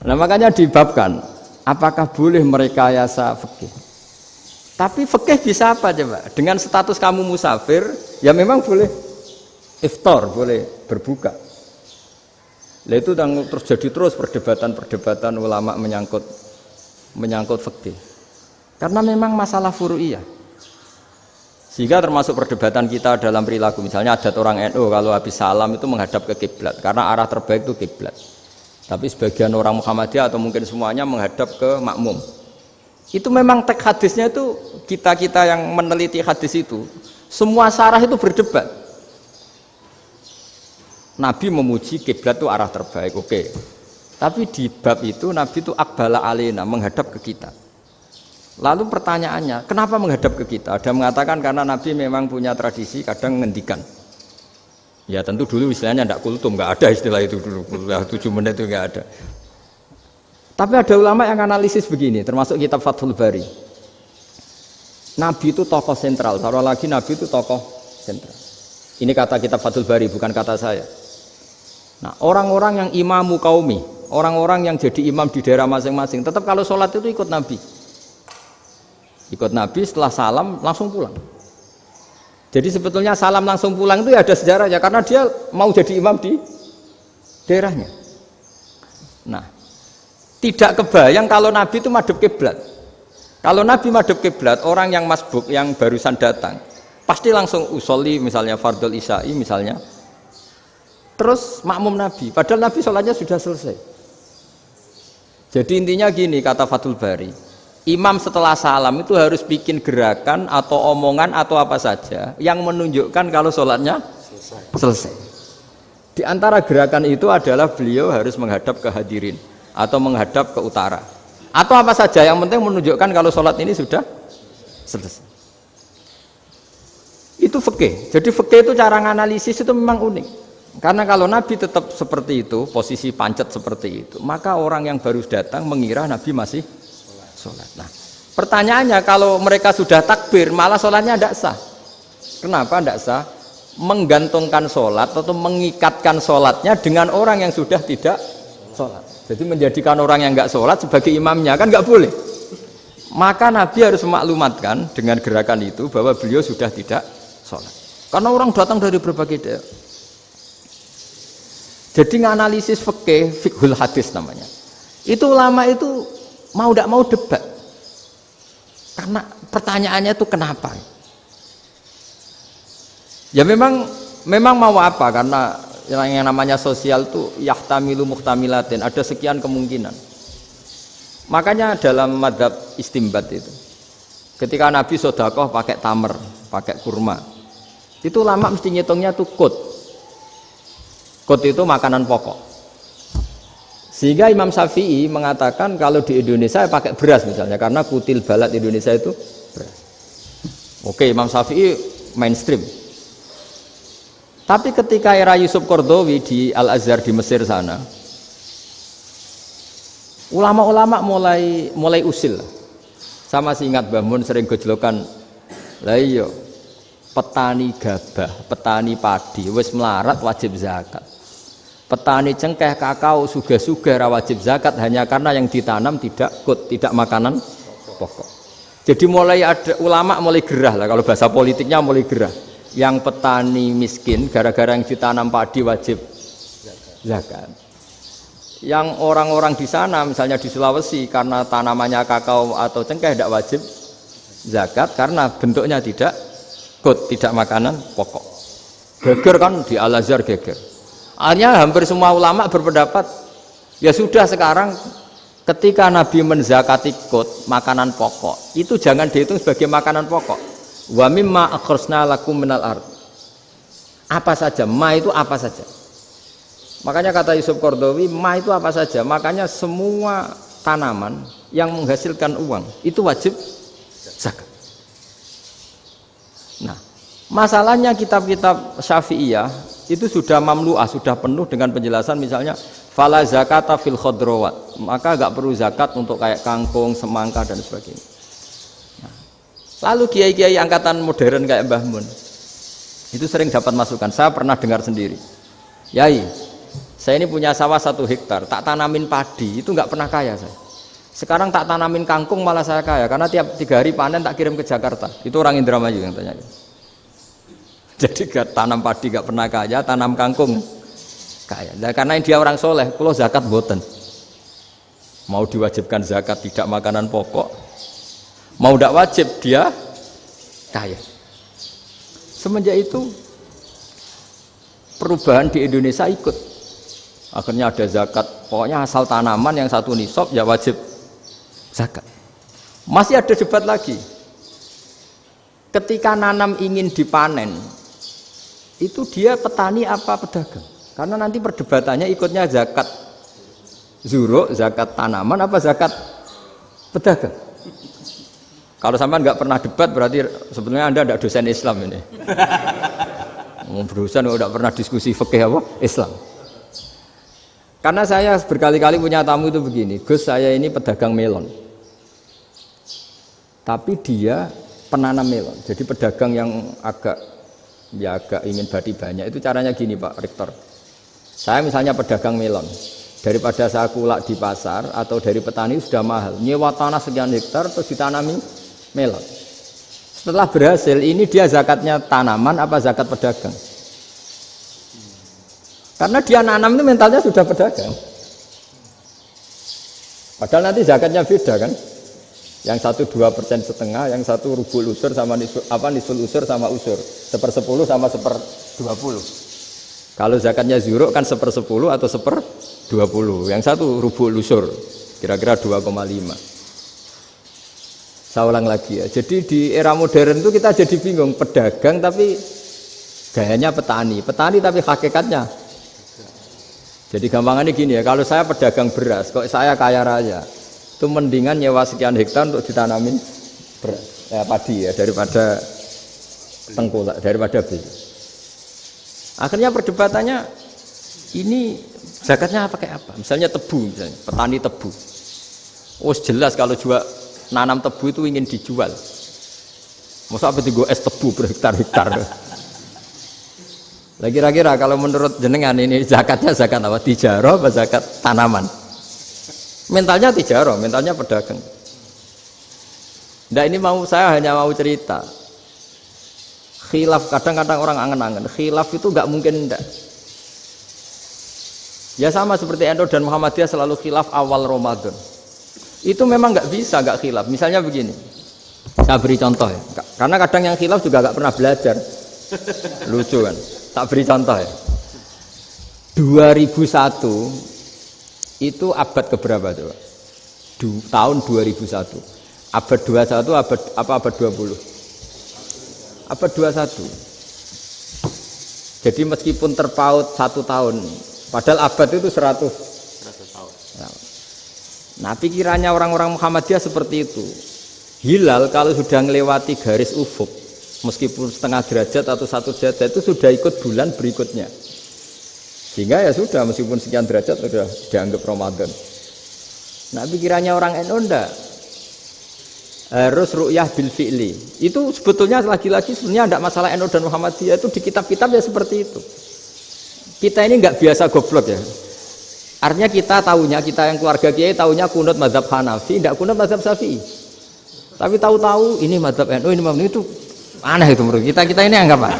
Nah makanya dibabkan apakah boleh merekayasa fikih. Tapi fikih bisa apa coba? Dengan status kamu musafir, ya memang boleh iftar, boleh berbuka. Lah itu terjadi terus perdebatan ulama menyangkut fikih. Karena memang masalah furu'iyah. Sehingga termasuk perdebatan kita dalam perilaku, misalnya adat orang NU kalau habis salam itu menghadap ke kiblat karena arah terbaik itu kiblat. Tapi sebagian orang Muhammadiyah atau mungkin semuanya menghadap ke makmum. Itu memang teks hadisnya itu kita yang meneliti hadis itu semua syarah itu berdebat. Nabi memuji kiblat itu arah terbaik, oke. Tapi di bab itu Nabi itu aqbala alaina, menghadap ke kita. Lalu pertanyaannya, kenapa menghadap ke kita? Ada mengatakan karena Nabi memang punya tradisi kadang ngendikan. Ya tentu dulu istilahnya tidak kultum, nggak ada istilah itu dulu, 7 menit itu nggak ada. Tapi ada ulama yang analisis begini, termasuk kitab Fathul Bari. Nabi itu tokoh sentral, taruh lagi Nabi itu tokoh sentral. Ini kata kitab Fathul Bari, bukan kata saya. Nah orang-orang yang imamu kaumi, orang-orang yang jadi imam di daerah masing-masing, tetap kalau sholat itu ikut Nabi. Ikut Nabi setelah salam langsung pulang. Jadi sebetulnya salam langsung pulang itu ya ada sejarahnya karena dia mau jadi imam di daerahnya. Nah, tidak kebayang kalau Nabi itu madhep kiblat. Kalau Nabi madhep kiblat, orang yang masbuk yang barusan datang pasti langsung usolli misalnya fardhu isya'i misalnya. Terus makmum Nabi, padahal Nabi sholatnya sudah selesai. Jadi intinya gini kata Fathul Bari. Imam setelah salam itu harus bikin gerakan atau omongan atau apa saja yang menunjukkan kalau sholatnya selesai. Di antara gerakan itu adalah beliau harus menghadap ke hadirin atau menghadap ke utara atau apa saja yang penting menunjukkan kalau sholat ini sudah selesai. Itu fikih. Jadi fikih itu cara menganalisis itu memang unik. Karena kalau Nabi tetap seperti itu, posisi pancet seperti itu, maka orang yang baru datang mengira Nabi masih sholat. Nah, pertanyaannya kalau mereka sudah takbir, malah sholatnya tidak sah. Kenapa tidak sah? Menggantungkan sholat atau mengikatkan sholatnya dengan orang yang sudah tidak sholat. Jadi menjadikan orang yang nggak sholat sebagai imamnya kan nggak boleh. Maka Nabi harus memaklumatkan dengan gerakan itu bahwa beliau sudah tidak sholat. Karena orang datang dari berbagai daerah. Jadi nganalisis fikih, fiqhul hadis namanya. Itu ulama itu mau tidak mau debat karena pertanyaannya itu kenapa ya memang mau apa karena yang namanya sosial itu yahtamilu muhtamilatin ada sekian kemungkinan makanya dalam madhab istimbat itu ketika Nabi sodakoh pakai tamer pakai kurma itu ulama mesti ngitungnya tuh kut itu makanan pokok. Sehingga Imam Syafi'i mengatakan kalau di Indonesia pakai beras misalnya karena kutil balat Indonesia itu beras. Oke, Imam Syafi'i mainstream. Tapi ketika era Yusuf Qaradawi di Al-Azhar di Mesir sana, ulama-ulama mulai usil. Sama sih ingat Mbah Mun sering gojlokan, lah iya petani gabah, petani padi wis melarat wajib zakat. Petani cengkeh, kakao, suga-suga wajib zakat hanya karena yang ditanam tidak makanan pokok. Jadi mulai ada ulama mulai gerah lah kalau bahasa politiknya mulai gerah. yang petani miskin gara-gara yang ditanam padi wajib zakat. Yang orang-orang di sana misalnya di Sulawesi karena tanamannya kakao atau cengkeh tidak wajib zakat karena bentuknya tidak tidak makanan pokok. Geger kan di Al-Azhar geger. Akhirnya hampir semua ulama berpendapat ya sudah sekarang ketika Nabi menzakati makanan pokok itu jangan dihitung sebagai makanan pokok. Wa mimma akhrajna lakum minal ard. Apa saja, ma itu apa saja. Makanya kata Yusuf Qaradawi, ma itu apa saja. Makanya semua tanaman yang menghasilkan uang itu wajib zakat. Nah, masalahnya kitab-kitab Syafi'iyah itu sudah mamlu'ah, sudah penuh dengan penjelasan misalnya fala zakata fil khadrawat. Maka enggak perlu zakat untuk kayak kangkung, semangka dan sebagainya. Nah, lalu kiai-kiai angkatan modern kayak Mbah Mun itu sering dapat masukan. Saya pernah dengar sendiri. Yai, saya ini punya sawah 1 hektar, tak tanamin padi, itu nggak pernah kaya saya. Sekarang tak tanamin kangkung malah saya kaya, karena tiap 3 hari panen tak kirim ke Jakarta. Itu orang Indramayu yang tanya. Jadi tanam padi nggak pernah kaya, tanam kangkung kaya. Nah, karena dia orang soleh, kalau zakat boten. Mau diwajibkan zakat tidak makanan pokok, mau tidak wajib dia kaya. Semenjak itu perubahan di Indonesia ikut. Akhirnya ada zakat, pokoknya asal tanaman yang 1 nisab ya wajib zakat. Masih ada debat lagi. Ketika nanam ingin dipanen, itu dia petani apa pedagang? Karena nanti perdebatannya ikutnya zakat zuruk, zakat tanaman apa zakat pedagang. Kalau sampean nggak pernah debat berarti sebenarnya Anda tidak dosen Islam ini. Dosen nggak pernah diskusi fikih apa Islam. Karena saya berkali-kali punya tamu itu begini, Gus saya ini pedagang melon, tapi dia penanam melon, jadi pedagang yang agak ingin badi banyak. Itu caranya gini Pak Rektor, saya misalnya pedagang melon, daripada saya kulak di pasar atau dari petani sudah mahal, nyewa tanah sekian hektar terus ditanami melon. Setelah berhasil ini dia zakatnya tanaman apa zakat pedagang? Karena dia nanam itu mentalnya sudah pedagang. Padahal nanti zakatnya beda kan. Yang 1 2,5%, yang 1 rubul usur sama nisul usur sama usur. 1/10 sama 1/20. Kalau zakatnya zuruk kan 1/10 atau 1/20. Yang 1 rubul usur, kira-kira 2,5. Saya ulang lagi ya. Jadi di era modern itu kita jadi bingung, pedagang tapi gayanya petani tapi hakikatnya. Jadi gampangannya gini ya, kalau saya pedagang beras, kok saya kaya raya, itu mendingan nyewa sekian hektar untuk ditanamin beras, padi ya, daripada tengkulak, daripada beli. Akhirnya perdebatannya, ini zakatnya pakai apa? Misalnya tebu, misalnya petani tebu. Oh jelas kalau jual nanam tebu itu ingin dijual. Masa apa itu es tebu berhektar-hektar? Lah kira-kira kalau menurut jenengan ini zakatnya zakat apa? Tijarah apa zakat tanaman? Mentalnya tijarah, mentalnya pedagang. Nah ini saya hanya mau cerita. Khilaf kadang-kadang orang angen-angen. Khilaf itu nggak mungkin enggak. Ya sama seperti NU dan Muhammadiyah selalu khilaf awal Ramadan. Itu memang nggak bisa nggak khilaf. Misalnya begini. Saya beri contoh ya. Karena kadang yang khilaf juga nggak pernah belajar. Lucu kan? Tak beri contoh ya. 2001 itu abad keberapa coba? Tahun 2001. Abad 21 abad 20? Abad 21. Jadi meskipun terpaut 1 tahun, padahal abad itu 100 tahun. Nah, pikirannya orang-orang Muhammadiyah seperti itu. Hilal kalau sudah melewati garis ufuk, meskipun setengah derajat atau 1 derajat itu sudah ikut bulan berikutnya, sehingga ya sudah meskipun sekian derajat sudah dianggap Ramadan. Nah pikirannya orang NU enggak, harus ru'yah bil fi'li. Itu sebetulnya lagi-lagi sebenarnya enggak masalah NU dan Muhammadiyah, itu di kitab-kitab ya seperti itu. Kita ini enggak biasa goblok ya, artinya kita yang keluarga kiai tahunya kunut mazhab Hanafi, enggak kunut mazhab Syafi'i, tapi tahu-tahu ini mazhab NU, ini itu aneh itu menurut kita ini anggap apa?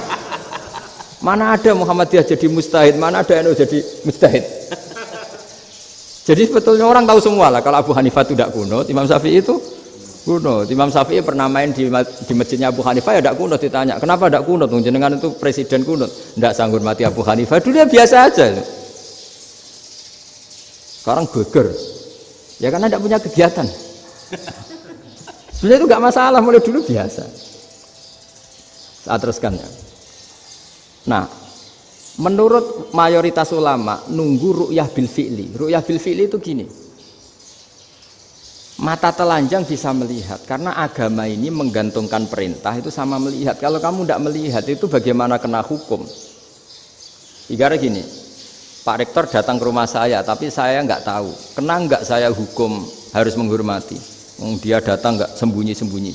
Mana ada Muhammadiyah jadi mustahid, mana ada NU jadi mustahid. Jadi sebetulnya orang tahu semua lah kalau Abu Hanifah itu tidak kunut, Imam Syafi'i itu kunut. Imam Syafi'i pernah main di masjidnya Abu Hanifah ya tidak kunut, ditanya kenapa tidak kunut? Jenengan itu presiden kunut, tidak sanggup mati Abu Hanifah. Dulu ya biasa aja. Sekarang geger, ya karena tidak punya kegiatan. Sebenarnya itu nggak masalah, mulai dulu biasa. Saya teruskan ya. Nah, menurut mayoritas ulama nunggu ru'yah bil fi'li. Ru'yah bil fi'li itu gini. Mata telanjang bisa melihat karena agama ini menggantungkan perintah itu sama melihat. Kalau kamu tidak melihat itu bagaimana kena hukum? Ibarat gini, Pak Rektor datang ke rumah saya tapi saya nggak tahu. Kena nggak saya hukum harus menghormati? Dia datang nggak sembunyi-sembunyi.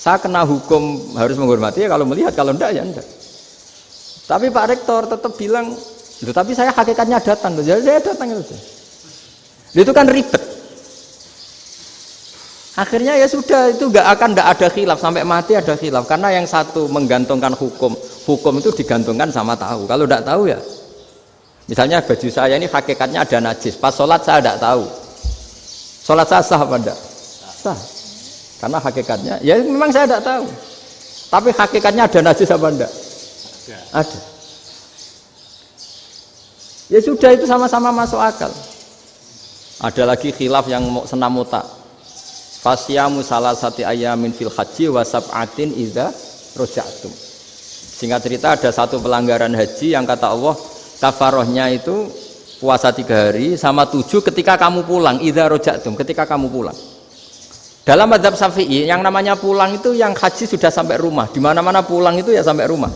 Saya kena hukum harus menghormati ya kalau melihat, kalau enggak ya enggak. Tapi Pak Rektor tetap bilang, tapi saya hakikatnya datang, jadi saya datang saja. Itu kan ribet. Akhirnya ya sudah, itu nggak ada khilaf sampai mati ada khilaf karena yang satu menggantungkan hukum itu digantungkan sama tahu. Kalau tidak tahu ya, misalnya baju saya ini hakikatnya ada najis, pas sholat saya tidak tahu. Sholat saya sah apa enggak? Sah. Karena hakikatnya, ya memang saya tidak tahu. Tapi hakikatnya ada najis apa enggak? Ada. Ya sudah, itu sama-sama masuk akal. Ada lagi khilaf yang senam otak. Fasyamu salasati ayamin fil haji wa sab'atin idza raja'tum. Singkat cerita ada satu pelanggaran haji yang kata Allah kafarohnya itu puasa 3 hari sama 7 ketika kamu pulang, idza raja'tum, ketika kamu pulang. Dalam mazhab Syafi'i yang namanya pulang itu yang haji sudah sampai rumah. Di mana-mana pulang itu ya sampai rumah.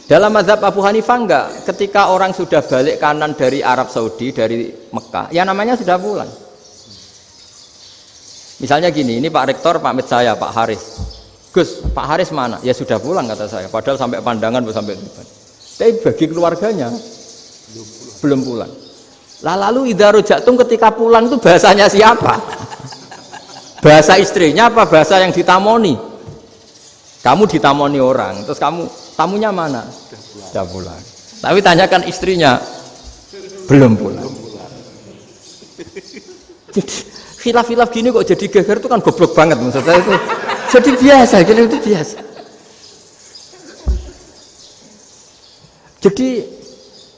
Dalam mazhab Abu Hanifah enggak, ketika orang sudah balik kanan dari Arab Saudi, dari Mekah, ya namanya sudah pulang. Misalnya gini, ini Pak Rektor pamit saya, Pak Haris. Gus, Pak Haris mana? Ya sudah pulang kata saya, padahal sampai Pandangan sampai Tuban. Tapi bagi keluarganya belum pulang. Lalu idza raja'tum ketika pulang itu bahasanya siapa? Bahasa istrinya apa bahasa yang ditamoni? Kamu ditamoni orang, terus tamunya mana? Sudah pulang. Tapi tanyakan istrinya, belum pulang. Jadi khilaf-khilaf gini kok jadi geger itu kan goblok banget maksud saya itu. Jadi biasa, gini itu biasa. Jadi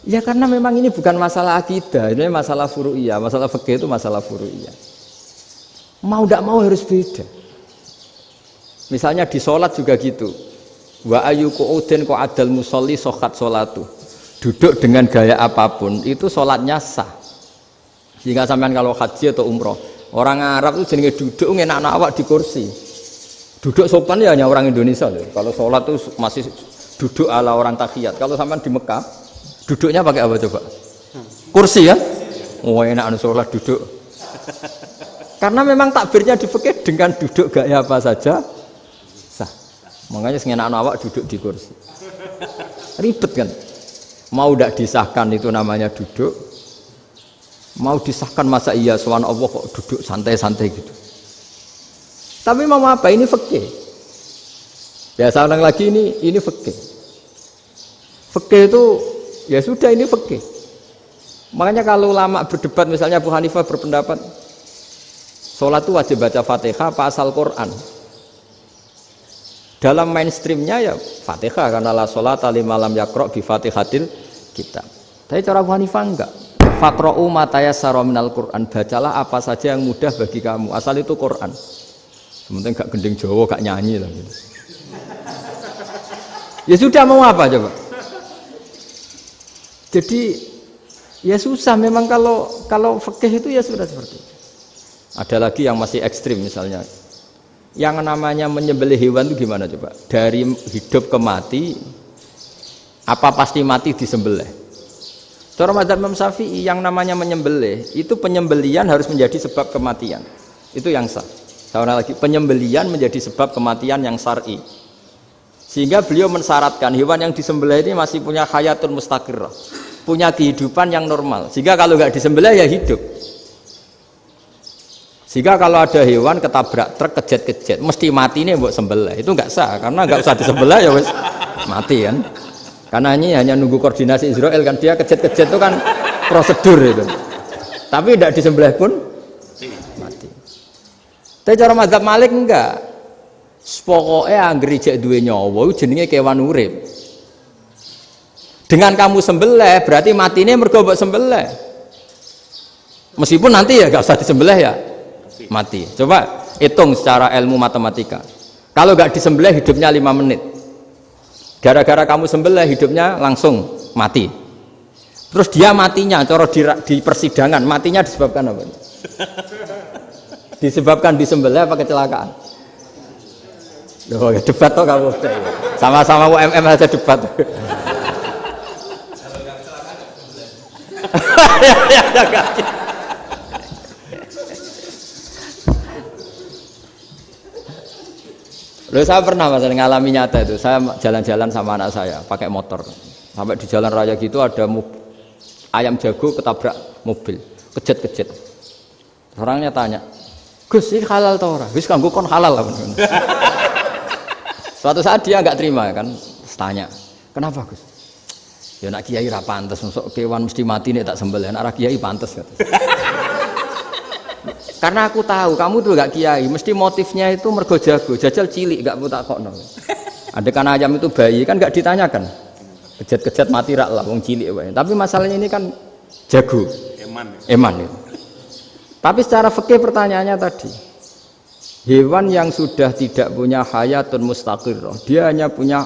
ya karena memang ini bukan masalah akidah, ini masalah furu'iyah, masalah fikih itu masalah furu'iyah. Mau tidak mau harus beda. Misalnya di sholat juga gitu. Wa ayu qu'udin qu'adal musolli sokhat sholatu. Duduk dengan gaya apapun itu sholatnya sah. Sehingga sampean kalau haji atau umroh, orang Arab itu jenenge duduk ngenak awak di kursi. Duduk sopan ya hanya orang Indonesia loh. Kalau sholat itu masih duduk ala orang tahiyat. Kalau sampean di Mekah, duduknya pakai apa coba? Kursi ya? Oh enak sholat duduk. Karena memang takbirnya di fikih dengan duduk gaya apa saja sah. Makanya sengenak awak duduk di kursi. Ribet kan? Mau tidak disahkan itu namanya duduk. Mau disahkan masa iya sowan Allah kok duduk santai-santai gitu. Tapi mau apa? Ini fikih. Biasa orang lagi ini fikih. Fikih itu ya sudah ini fikih. Makanya kalau ulama berdebat misalnya Abu Hanifah berpendapat sholat itu wajib baca Fatihah apa asal Quran. Dalam mainstreamnya ya Fatihah karena la sholata liman lam yaqra bi Fatihatil kitab. Tapi cara Abu Hanifah enggak. Faqra'u ma tayassara minal Quran. Bacalah apa saja yang mudah bagi kamu. Asal itu Quran. Sementing gak gending Jawa, gak nyanyi lah gitu. Ya sudah mau apa coba? Jadi ya susah memang kalau fikih itu ya sudah seperti itu. Ada lagi yang masih ekstrim misalnya. Yang namanya menyembelih hewan itu gimana coba? Dari hidup ke mati, apa pasti mati disembelih? Cara mazhab Imam Syafi'i yang namanya menyembelih itu penyembelian harus menjadi sebab kematian. Itu yang sah. Seorang lagi penyembelian menjadi sebab kematian yang syar'i. Sehingga beliau mensyaratkan hewan yang disembelih ini masih punya hayatun mustaqirrah, punya kehidupan yang normal. Sehingga kalau nggak disembelih ya hidup. Sehingga kalau ada hewan ketabrak truk kejet-kejet, mesti mati nih buat sembelih. Itu nggak sah, karena nggak usah disembelih ya wes mati kan. Karena ini hanya nunggu koordinasi Israel kan, dia kejet-kejet itu kan prosedur itu. Tapi tidak disembelih pun mati. Tapi cara mazhab Malik enggak. Pokoknya anggere jek duwe nyawa jenenge kewan urip. Dengan kamu sembelih berarti matine mergo mbok sembelih. Meskipun nanti ya nggak usah disembelih ya mati. Coba hitung secara ilmu matematika. Kalau nggak disembelih hidupnya 5 menit. Gara-gara kamu sembelih hidupnya langsung mati. Terus dia matinya, cara di persidangan matinya disebabkan apa? Disebabkan disembelih apa kecelakaan? Loh, ya debat toh kamu. Sama-sama UMM aja debat. Loh, saya pernah mas ngalami nyata itu. Saya jalan-jalan sama anak saya pakai motor. Sampai di jalan raya gitu ada ayam jago ketabrak mobil, kejet-kejet. Orangnya tanya, Gus ini halal tau ora? Wis kanggo kon halal lah. Suatu saat dia nggak terima kan, tanya, kenapa Gus? Ya nak kiai ra pantes, masuk kewan mesti mati nih tak sembelih. Nak kiai pantes kata. Karena aku tahu kamu tuh gak kiai, mesti motifnya itu mergo jago, jajal cilik gak putak kokno. Ada kan ayam itu bayi kan gak ditanyakan, kejet-kejet mati rak lah, wong cilik wae. Tapi masalahnya ini kan jago, eman itu. Tapi secara fikih pertanyaannya tadi, hewan yang sudah tidak punya hayatun mustaqirrah, dia hanya punya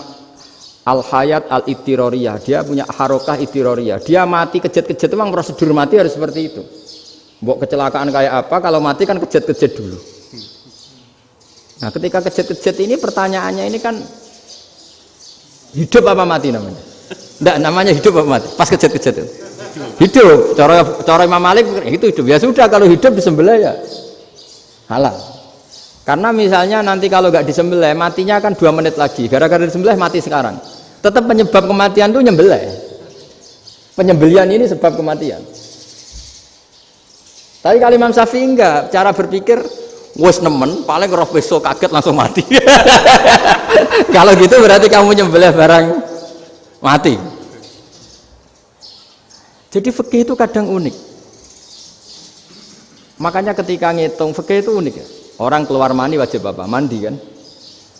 al hayat al ittiroriyah, dia punya harokah ittiroriyah, dia mati kejet-kejet memang prosedur mati harus seperti itu. Mbok kecelakaan kayak apa, kalau mati kan kejet-kejet dulu. Nah ketika kejet-kejet ini pertanyaannya ini kan hidup apa mati namanya? Enggak, namanya hidup apa mati? Pas kejet-kejet itu hidup, cara Imam Malik itu hidup. Ya sudah, kalau hidup disembelih ya halal. Karena misalnya nanti kalau nggak disembelih matinya kan 2 menit lagi, gara-gara disembelih mati sekarang. Tetap penyebab kematian itu nyembelih. Penyembelian ini sebab kematian. Tapi kalau Imam Syafi'i enggak, cara berpikir wes nemen, paling roh besok kaget langsung mati. Kalau gitu berarti kamu nyembelih barang mati. Jadi fikih itu kadang unik. Makanya ketika ngitung fikih itu unik ya. Orang keluar mani wajib apa? Mandi kan.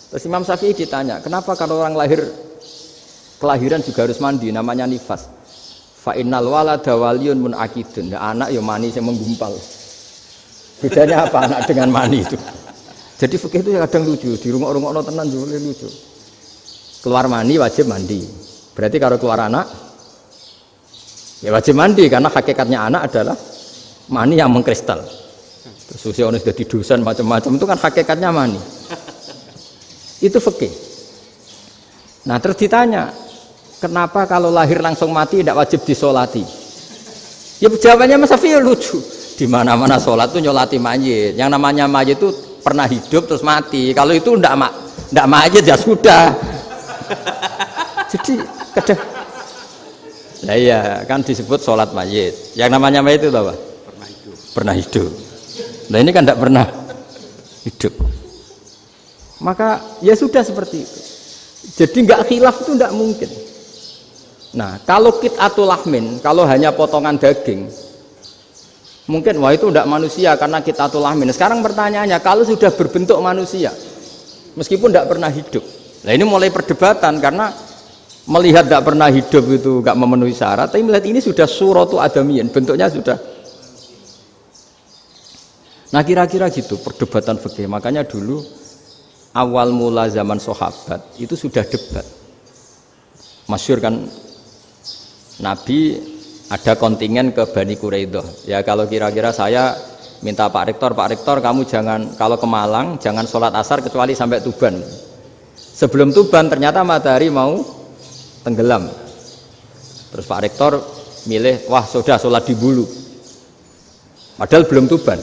Terus Imam Syafi'i ditanya, kenapa kalau orang kelahiran juga harus mandi? Namanya nifas. Fa innal walada waliyun munakidun. Ya, anak ya mani yang menggumpal. Bedanya apa anak dengan mani itu? Jadi fikih itu kadang lucu, di rungok-rungokno tenan juga lucu. Keluar mani wajib mandi. Berarti kalau keluar anak ya wajib mandi karena hakikatnya anak adalah mani yang mengkristal. Terus usia sudah di dosen macam-macam itu kan hakikatnya mani. Itu fikih. Nah, terus ditanya, kenapa kalau lahir langsung mati tidak wajib disolati? Ya jawabannya Mas Syafi'i lucu. Di mana-mana sholat tuh nyolati mayit. Yang namanya mayit itu pernah hidup terus mati. Kalau itu ndak mayit ya sudah. Jadi kadang, lah iya kan disebut sholat mayit. Yang namanya mayit itu apa? Pernah hidup. Nah ini kan ndak pernah hidup. Maka ya sudah seperti itu. Jadi nggak khilaf itu ndak mungkin. Nah, kalau qit'atul lahmin, kalau hanya potongan daging, mungkin wah itu tidak manusia karena qit'atul lahmin. Sekarang pertanyaannya, kalau sudah berbentuk manusia, meskipun tidak pernah hidup, nah ini mulai perdebatan karena melihat tidak pernah hidup itu nggak memenuhi syarat, tapi melihat ini sudah suratu adamiyin, bentuknya sudah. Nah kira-kira gitu perdebatan fikih. Makanya dulu awal mula zaman sahabat itu sudah debat. Masyhur kan. Nabi ada kontingen ke Bani Quraidah. Ya kalau kira-kira saya minta Pak Rektor kamu jangan kalau ke Malang jangan sholat asar kecuali sampai Tuban. Sebelum Tuban ternyata matahari mau tenggelam. Terus Pak Rektor milih, wah sudah sholat di Bulu. Padahal belum Tuban.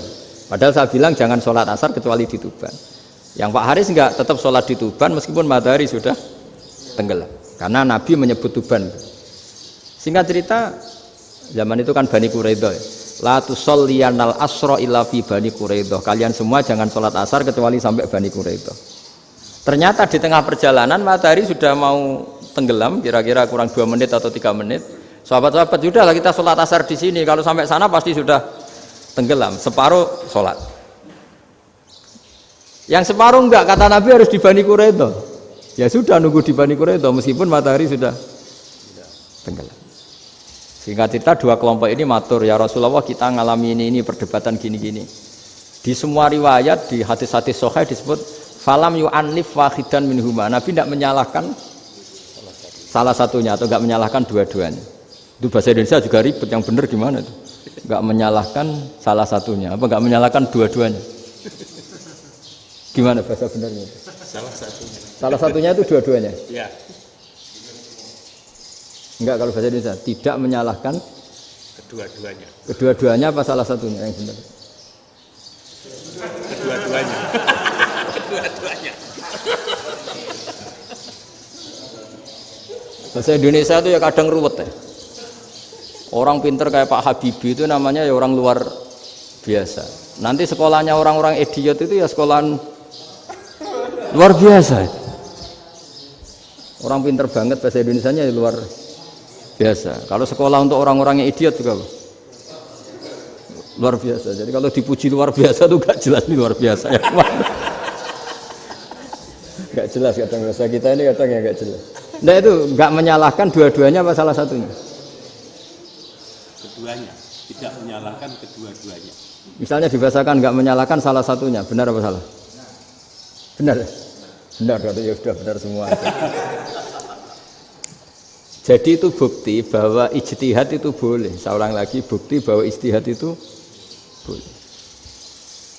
Padahal saya bilang jangan sholat asar kecuali di Tuban. Yang Pak Haris enggak, tetap sholat di Tuban meskipun matahari sudah tenggelam. Karena Nabi menyebut Tuban. Singkat cerita, zaman itu kan Bani Quraidah. la tusolliyanal asra illa fi Bani Quraidah. Kalian semua jangan sholat asar kecuali sampai Bani Quraidah. Ternyata di tengah perjalanan matahari sudah mau tenggelam, kira-kira kurang 2 menit atau 3 menit. Sahabat-sahabat, sudahlah kita sholat asar di sini. Kalau sampai sana pasti sudah tenggelam. Separuh sholat. Yang separuh enggak, kata Nabi harus di Bani Quraidah. Ya sudah nunggu di Bani Quraidah meskipun matahari sudah tenggelam. Singkat cerita, 2 kelompok ini matur, ya Rasulullah kita ngalami ini perdebatan gini-gini. Di semua riwayat, di hadis-hadis sahih disebut falam yu'annif wahidan minhuma. Nabi tidak menyalahkan salah satunya atau enggak menyalahkan dua-duanya. Itu bahasa Indonesia juga ribet, yang benar gimana itu? Enggak menyalahkan salah satunya, apa enggak menyalahkan dua-duanya? Gimana bahasa benarnya itu? Salah satunya. Salah satunya itu dua-duanya? Ya. Enggak, kalau bahasa Indonesia tidak menyalahkan Kedua-duanya. kedua-duanya apa salah satunya yang benar? Kedua-duanya. Kedua-duanya. Bahasa Indonesia itu ya kadang ruwet ya. Orang pinter kayak Pak Habibie itu namanya ya orang luar biasa. Nanti sekolahnya orang-orang idiot itu ya sekolahan luar biasa. Orang pinter banget bahasa Indonesianya ya luar biasa. Kalau sekolah untuk orang-orang yang idiot juga luar biasa. Jadi kalau dipuji luar biasa tuh gak jelas nih luar biasa ya. Gak jelas kadang bahasa kita ini kadang ya gak jelas. Nah itu gak menyalahkan dua-duanya apa salah satunya? Keduanya. Tidak menyalahkan kedua-duanya. Misalnya dibahasakan gak menyalahkan salah satunya, benar apa salah? Benar. Benar, ya sudah benar semua. Jadi itu bukti bahwa ijtihad itu boleh. Saya ulang lagi, bukti bahwa ijtihad itu boleh.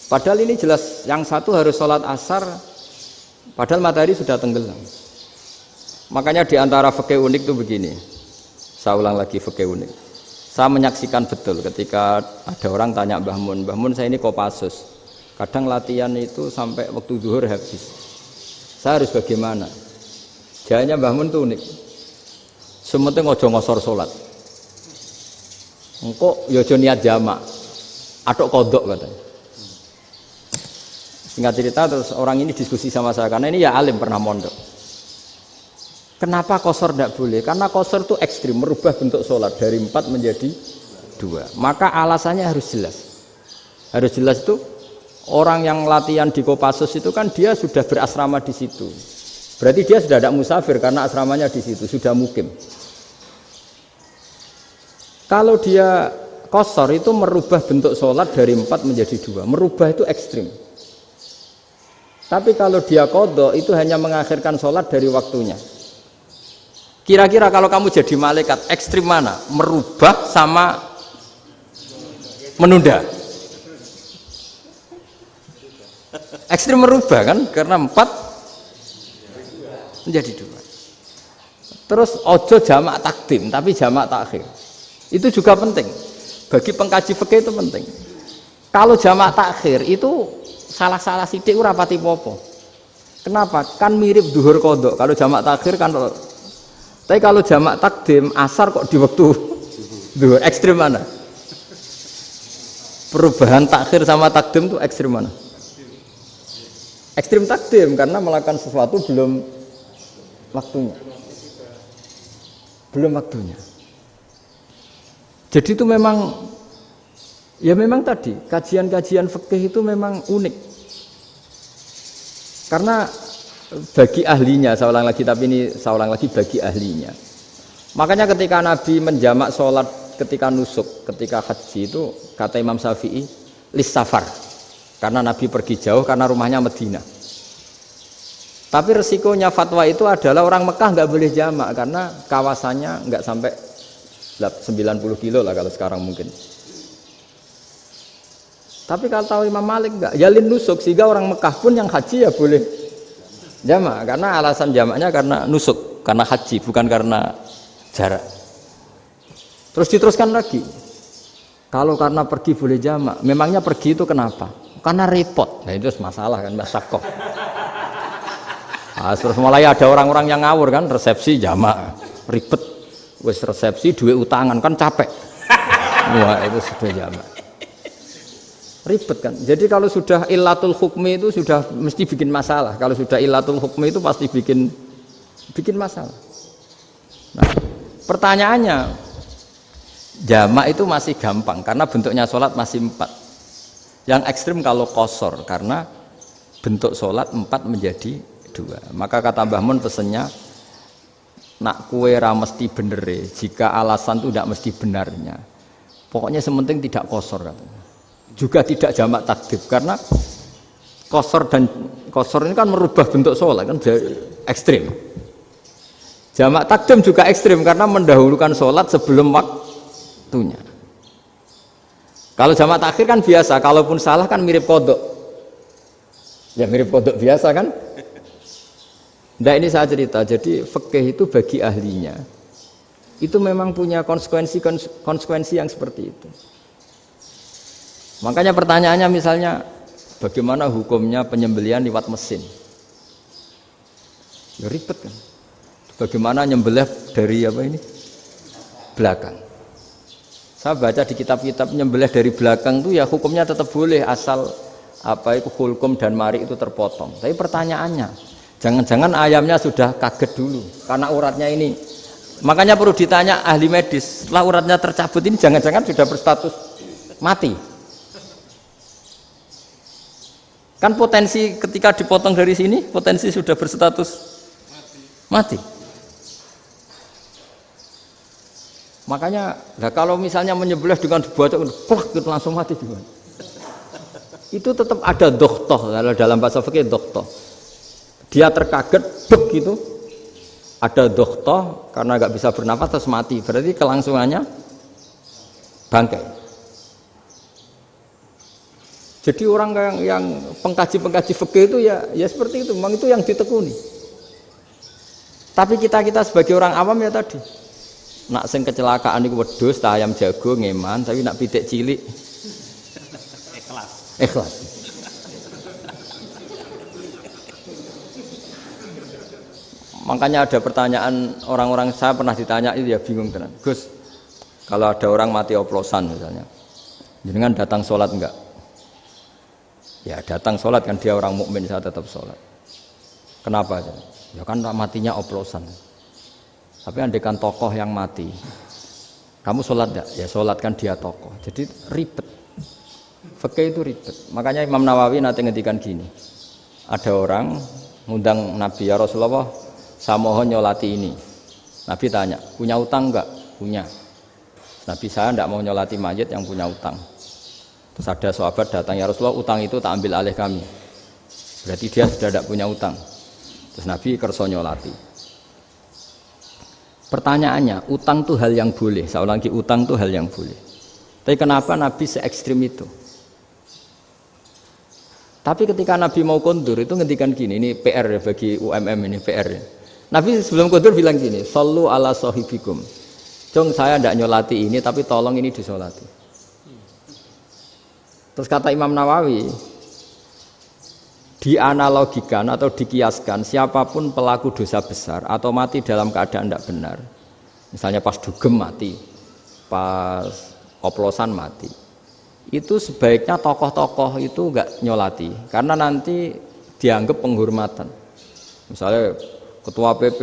Padahal ini jelas yang satu harus sholat asar, padahal matahari sudah tenggelam. Makanya di antara fikih unik itu begini. Saya ulang lagi fikih unik. Saya menyaksikan betul ketika ada orang tanya Mbah Mun saya ini Kopassus. Kadang latihan itu sampai waktu zuhur habis. Saya harus bagaimana? Jawabnya Mbah Mun itu unik. Sementing ojo ngosor sholat. Engkau ya ojo niat jamak. Atok kodok katanya. Singkat cerita terus orang ini diskusi sama saya karena ini ya alim pernah mondok. Kenapa qashar tidak boleh? Karena qashar itu ekstrim, merubah bentuk sholat dari 4 menjadi 2. Maka alasannya harus jelas. Harus jelas itu orang yang latihan di Kopassus itu kan dia sudah berasrama di situ. Berarti dia sudah tidak musafir karena asramanya di situ, sudah mukim. Kalau dia qashar itu merubah bentuk sholat dari 4 menjadi 2. Merubah itu ekstrim. Tapi kalau dia qadha itu hanya mengakhirkan sholat dari waktunya. Kira-kira kalau kamu jadi malaikat, ekstrim mana? Merubah sama menunda? Ekstrim merubah kan? Karena 4 menjadi 2. Terus ojo jamak takdim, tapi jamak takhir. Itu juga penting. Bagi pengkaji fikih itu penting. Kalau jamak takhir itu salah-salah sidik ora pati popo. Kenapa? Kan mirip duhur kodok. Kalau jamak takhir kan, tapi kalau jamak takdim asar kok di waktu duhur, ekstrim mana? Perubahan takhir sama takdim itu ekstrim mana? Ekstrim takdim karena melakukan sesuatu belum waktunya. Belum waktunya. Jadi itu memang ya memang tadi kajian-kajian fikih itu memang unik. Karena bagi ahlinya, saya ulang lagi tapi ini saya ulang lagi bagi ahlinya. Makanya ketika Nabi menjamak sholat ketika nusuk, ketika haji itu kata Imam Syafi'i lis safar. Karena Nabi pergi jauh karena rumahnya Madinah. Tapi resikonya fatwa itu adalah orang Mekah nggak boleh jamak karena kawasannya nggak sampai 90 kilo lah kalau sekarang mungkin. Tapi kalau tahu Imam Malik nggak, yalin nusuk sehingga orang Mekah pun yang haji ya boleh jamak karena alasan jamaknya karena nusuk, karena haji bukan karena jarak. Terus diteruskan lagi. Kalau karena pergi boleh jamak, memangnya pergi itu kenapa? Karena repot. Nah itu masalah kan masakoh. Nah, terus mulai ada orang-orang yang ngawur kan resepsi jamak ribet. Wes resepsi duit utangan kan capek. Wah, itu sudah jamak. Ribet kan. Jadi kalau sudah illatul hukmi itu sudah mesti bikin masalah. Kalau sudah illatul hukmi itu pasti bikin masalah. Nah, pertanyaannya, jamak itu masih gampang karena bentuknya sholat masih 4. Yang ekstrim kalau qasar karena bentuk sholat 4 menjadi 2. Maka kata Mbah Mun pesennya, nak kue ra mesti benere, jika alasan itu tidak mesti benarnya. Pokoknya sementing tidak qasar katanya. Juga tidak jamak takdim karena qasar ini kan merubah bentuk sholat kan ekstrim. Jamak takdim juga ekstrim karena mendahulukan sholat sebelum waktunya. Kalau jamak takhir kan biasa, kalaupun salah kan mirip kodok. Ya mirip kodok biasa kan. Nah ini saya cerita, jadi fikih itu bagi ahlinya itu memang punya konsekuensi yang seperti itu. Makanya pertanyaannya misalnya bagaimana hukumnya penyembelihan lewat mesin? Ya ribet kan. Bagaimana nyembelih dari apa ini? Belakang. Saya baca di kitab-kitab nyembelih dari belakang itu ya hukumnya tetap boleh asal apa itu hulkum dan mari itu terpotong. Tapi pertanyaannya, jangan-jangan ayamnya sudah kaget dulu karena uratnya ini. Makanya perlu ditanya ahli medis, setelah uratnya tercabut ini jangan-jangan sudah berstatus mati. Kan potensi ketika dipotong dari sini, potensi sudah berstatus mati. Makanya, nah kalau misalnya menyembelih dengan dibaca, plak gitu langsung mati juga. Itu tetap ada dokhtoh, kalau dalam bahasa fikih dokhtoh. Dia terkaget, begitu, ada dokhtoh karena nggak bisa bernafas terus mati. Berarti kelangsungannya bangkai. Jadi orang yang pengkaji fikih itu ya seperti itu, memang itu yang ditekuni. Tapi kita sebagai orang awam ya tadi, nak sing kecelakaan itu wedhus, ayam jago ngeman, tapi nak pitik cilik ikhlas. Makanya ada pertanyaan orang-orang, saya pernah ditanya itu ya bingung tenan. Gus, kalau ada orang mati oplosan misalnya, jenengan datang sholat enggak? Ya datang sholat kan dia orang mukmin, saya tetap sholat. Kenapa? Ya kan matinya oplosan. Tapi andaikan tokoh yang mati, kamu sholat enggak? Ya sholat kan dia tokoh. Jadi ribet. Fikih itu ribet. Makanya Imam Nawawi nanti ngendikan gini. Ada orang ngundang Nabi, ya Rasulullah, saya mohon nyolati ini. Nabi tanya, punya utang enggak? Punya. Nabi, saya enggak mau nyolati mayit yang punya utang. Terus ada sahabat datang, ya Rasulullah, utang itu tak ambil alih kami. Berarti dia sudah tidak punya utang. Terus Nabi kerso nyolati. Pertanyaannya, utang itu hal yang boleh. Saya ulangi, utang itu hal yang boleh. Tapi kenapa Nabi se-ekstrim itu? Tapi ketika Nabi mau kondur itu ngendikan gini, ini PR ya bagi UMM ini PR ya. Nabi sebelum kondur bilang gini, sallu ala sahibikum. Jong saya tidak nyolati ini, tapi tolong ini disolati. Terus kata Imam Nawawi, dianalogikan atau dikiaskan siapapun pelaku dosa besar atau mati dalam keadaan tidak benar, misalnya pas dugem mati, pas oplosan mati, itu sebaiknya tokoh-tokoh itu enggak nyolati karena nanti dianggap penghormatan. Misalnya ketua PP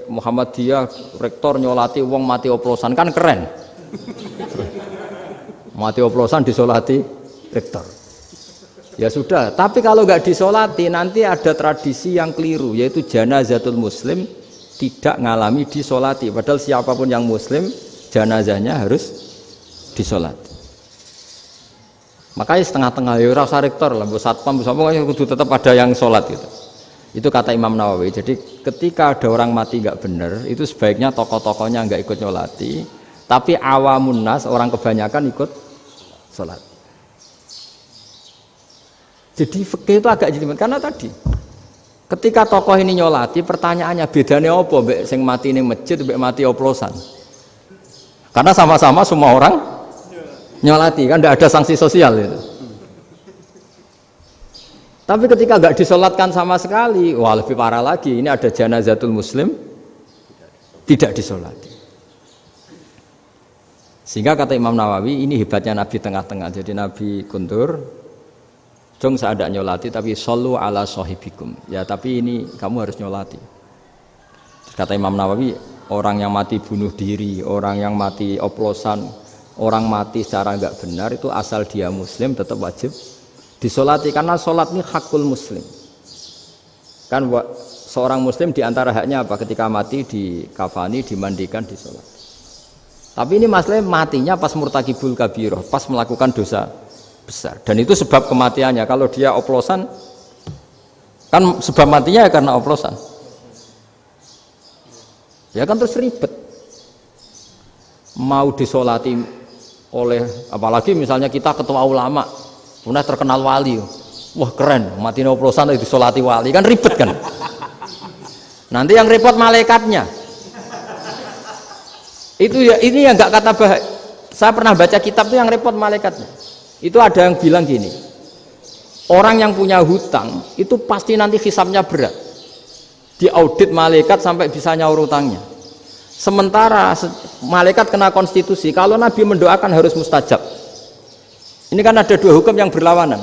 Muhammadiyah rektor nyolati wong mati oplosan kan keren. Mati oplosan disolati rektor. Ya sudah, tapi kalau nggak disolati nanti ada tradisi yang keliru, yaitu janazatul muslim tidak ngalami disolati. Padahal siapapun yang muslim janazahnya harus disolati. Makanya setengah-tengah ya rasa rektor lah, satpam semuanya kudu tetap ada yang sholat gitu. Itu kata Imam Nawawi. Jadi ketika ada orang mati nggak benar, itu sebaiknya tokoh-tokohnya nggak ikut nyolati, tapi awamun nas, orang kebanyakan ikut sholat. Jadi fikih itu agak jelimet karena tadi ketika tokoh ini nyolati, pertanyaannya bedanya apa mbek sing mati ning masjid mbek mati oplosan? Karena sama-sama semua orang nyolati kan tidak ada sanksi sosial itu. Tapi ketika nggak disolatkan sama sekali, wah lebih parah lagi. Ini ada janazatul muslim tidak disolati. Sehingga kata Imam Nawawi ini hebatnya Nabi tengah-tengah. Jadi Nabi kundur, jong saya ada nyolati tapi shollu ala sahibikum. Ya tapi ini kamu harus nyolati. Kata Imam Nawawi, orang yang mati bunuh diri, orang yang mati oplosan, orang mati secara enggak benar itu asal dia muslim tetap wajib disolati karena sholat ini hakul muslim. Kan seorang muslim diantara haknya apa? Ketika mati dikafani, dimandikan, disolati. Tapi ini masalahnya matinya pas murtakibul kabiroh, pas melakukan dosa besar. Dan itu sebab kematiannya. Kalau dia oplosan, kan sebab matinya ya karena oplosan. Ya kan terus ribet. Mau disolati oleh, apalagi misalnya kita ketua ulama, punya terkenal wali. Wah keren, matinya oplosan itu disolati wali, kan ribet kan. Nanti yang repot malaikatnya. Itu ya, ini yang nggak kata bahaya. Saya pernah baca kitab tuh yang repot malaikatnya. Itu ada yang bilang gini, orang yang punya hutang itu pasti nanti hisabnya berat, diaudit malaikat sampai bisa nyaur hutangnya. Sementara malaikat kena konstitusi, kalau Nabi mendoakan harus mustajab. Ini kan ada dua hukum yang berlawanan.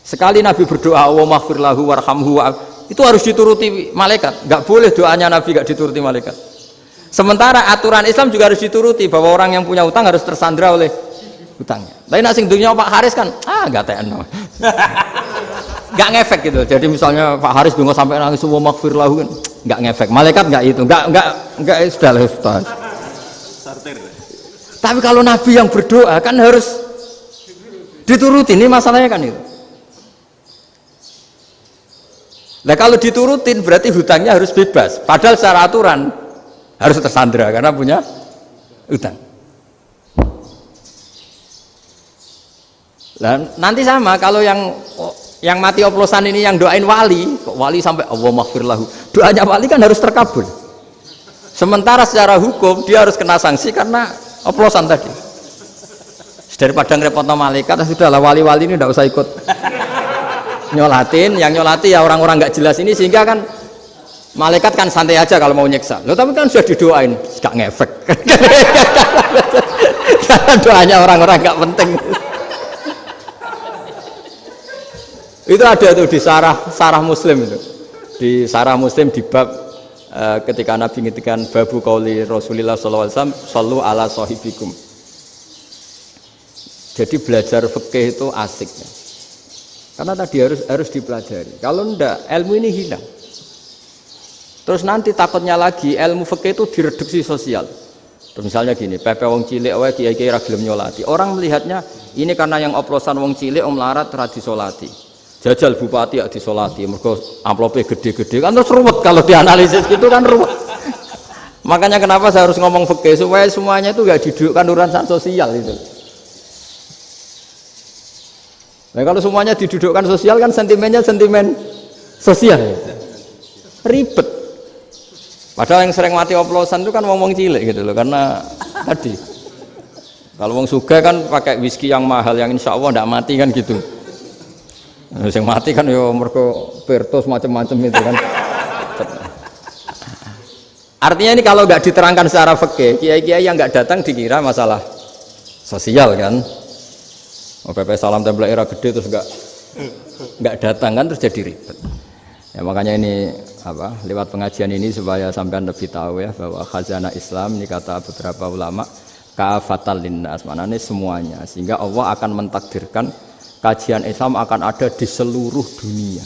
Sekali Nabi berdoa Allahumma ighfir lahu warhamhu, itu harus dituruti malaikat. Nggak boleh doanya Nabi nggak dituruti malaikat. Sementara aturan Islam juga harus dituruti bahwa orang yang punya utang harus tersandra oleh utangnya. Lain asing dunia Pak Haris kan, nggak TN, nggak ngefek gitu. Jadi misalnya Pak Haris dungo sampai nangis semua maghfir lahu kan, nggak ngefek. Malaikat nggak itu, nggak sudah. Tapi kalau Nabi yang berdoa kan harus dituruti. Ini masalahnya kan itu. Nah kalau diturutin berarti hutangnya harus bebas. Padahal secara aturan harus tersandra karena punya utang. Dan nanti sama kalau yang mati oplosan ini yang doain wali, kok wali sampai Allahumma ighfir lahu. Doanya wali kan harus terkabul. Sementara secara hukum dia harus kena sanksi karena oplosan tadi. Daripada ngerepotno malaikat, sudahlah wali-wali ini tidak usah ikut nyolatin. Yang nyolati ya orang-orang nggak jelas ini, sehingga kan malaikat kan santai aja kalau mau nyiksa. Loh tapi kan sudah didoain, gak ngefek. Karena doanya orang-orang gak penting. Itu ada tuh di sarah Muslim itu. Di sarah Muslim di bab ketika Nabi ngintikan babu qauli Rasulullah sallallahu alaihi wasallam shallu ala sahibikum. Jadi belajar fikih itu asik ya. Karena tadi harus dipelajari. Kalau enggak ilmu ini hilang. Terus nanti takutnya lagi ilmu fikih itu direduksi sosial. Terus misalnya gini, pepe wong cilik wae kiai-kiai ra gelem nyolati. Orang melihatnya ini karena yang oplosan wong cilik om larat ra disolati. Jajal bupati ya disolati, mergo amplope gede-gede kan terus ruwet kalau dianalisis gitu kan ruwet. Makanya kenapa saya harus ngomong fikih supaya semuanya itu enggak didudukkan urusan sosial itu. Nah kalau semuanya didudukkan sosial kan sentimennya sentimen sosial. Ribet. Padahal yang sering mati oplosan itu kan wong cilik gitu loh, karena tadi kalau wong sugih kan pakai whisky yang mahal yang insya Allah tidak mati kan gitu. Yang mati kan ya mergo Pertos macam-macam itu kan. Artinya ini kalau nggak diterangkan secara fikih, kiai-kiai yang nggak datang dikira masalah sosial kan. PP salam tempel era gede terus nggak datang kan terus jadi ribet. Ya makanya ini lewat pengajian ini supaya sampean lebih tahu ya bahwa khazanah Islam ini kata beberapa ulama kafatal linnas, maknanya semuanya, sehingga Allah akan mentakdirkan kajian Islam akan ada di seluruh dunia.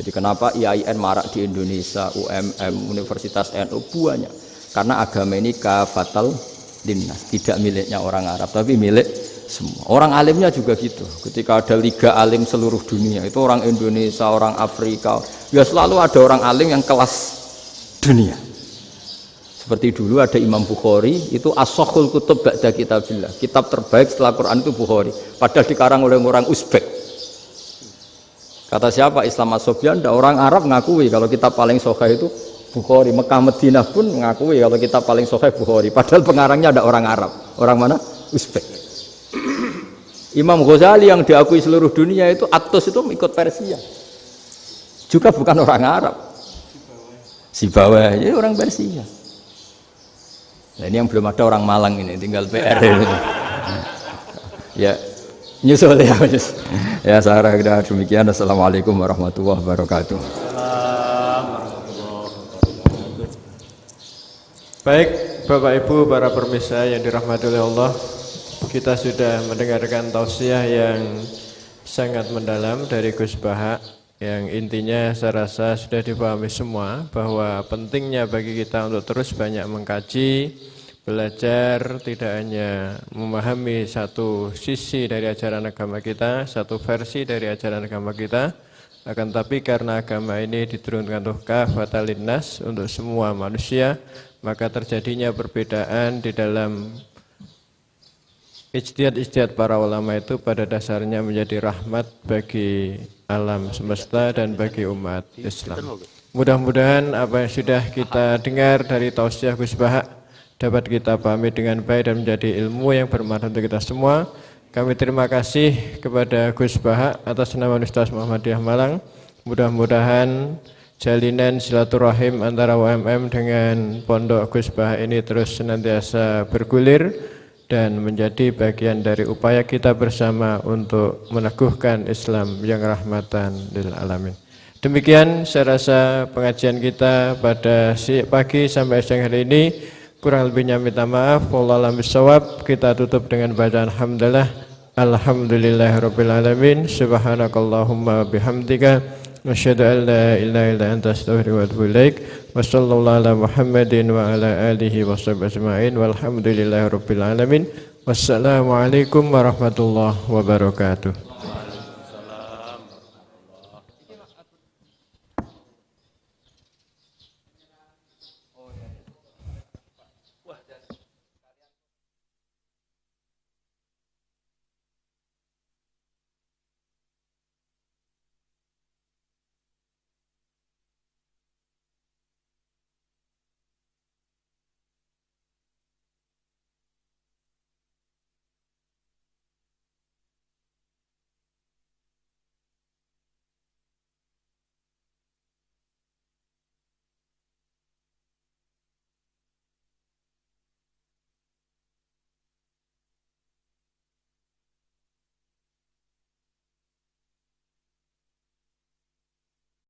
Jadi kenapa IAIN marak di Indonesia, UMM, Universitas NU banyak, karena agama ini kafatal linnas, tidak miliknya orang Arab tapi milik semua. Orang alimnya juga gitu. Ketika ada liga alim seluruh dunia, itu orang Indonesia, orang Afrika, ya selalu ada orang alim yang kelas dunia. Seperti dulu ada Imam Bukhari, itu as-sahhul kutub ba'da kitabillah. Kitab terbaik setelah Quran itu Bukhari. Padahal dikarang oleh orang Uzbek. Kata siapa? Islam As-Sobyan, orang Arab ngakui kalau kitab paling sahih itu Bukhari. Mekah Madinah pun ngakui kalau kitab paling sahih Bukhari. Padahal pengarangnya ada orang Arab. Orang mana? Uzbek. Imam Ghazali yang diakui seluruh dunia itu Atos itu ikut Persia. Juga bukan orang Arab. Sibawai, jadi orang Persia. Nah, ini yang belum ada orang Malang ini, tinggal PR. Ya, nyusul ya, ya saya kira demikian. Assalamualaikum warahmatullahi wabarakatuh. Baik, Bapak Ibu, para pemirsa yang dirahmati oleh Allah, kita sudah mendengarkan tausiah yang sangat mendalam dari Gus Baha, yang intinya saya rasa sudah dipahami semua bahwa pentingnya bagi kita untuk terus banyak mengkaji, belajar, tidak hanya memahami satu sisi dari ajaran agama kita, satu versi dari ajaran agama kita, akan tapi karena agama ini diturunkan untuk kafatan linnas, untuk semua manusia, maka terjadinya perbedaan di dalam ijtihad para ulama itu pada dasarnya menjadi rahmat bagi alam semesta dan bagi umat Islam. Mudah-mudahan apa yang sudah kita dengar dari tausiah Gus Baha dapat kita pahami dengan baik dan menjadi ilmu yang bermanfaat untuk kita semua. Kami terima kasih kepada Gus Baha atas nama Universitas Muhammadiyah Malang. Mudah-mudahan jalinan silaturahim antara UMM dengan Pondok Gus Baha ini terus senantiasa bergulir dan menjadi bagian dari upaya kita bersama untuk meneguhkan Islam yang rahmatan lil alamin. Demikian saya rasa pengajian kita pada pagi sampai siang hari ini. Kurang lebihnya minta maaf. Wallahu a'lam bishawab. Kita tutup dengan bacaan alhamdulillah. Alhamdulillahirabbil alamin. Subhanakallahumma bihamdika asyhadu an la ilaha illa anta astaghfiruka wa atubu ilaik. Wa sallallahu ala Muhammadin wa ala alihi wa sahbihi ajma'in. Walhamdulillahirabbil alamin. Wassalamualaikum warahmatullahi wabarakatuh.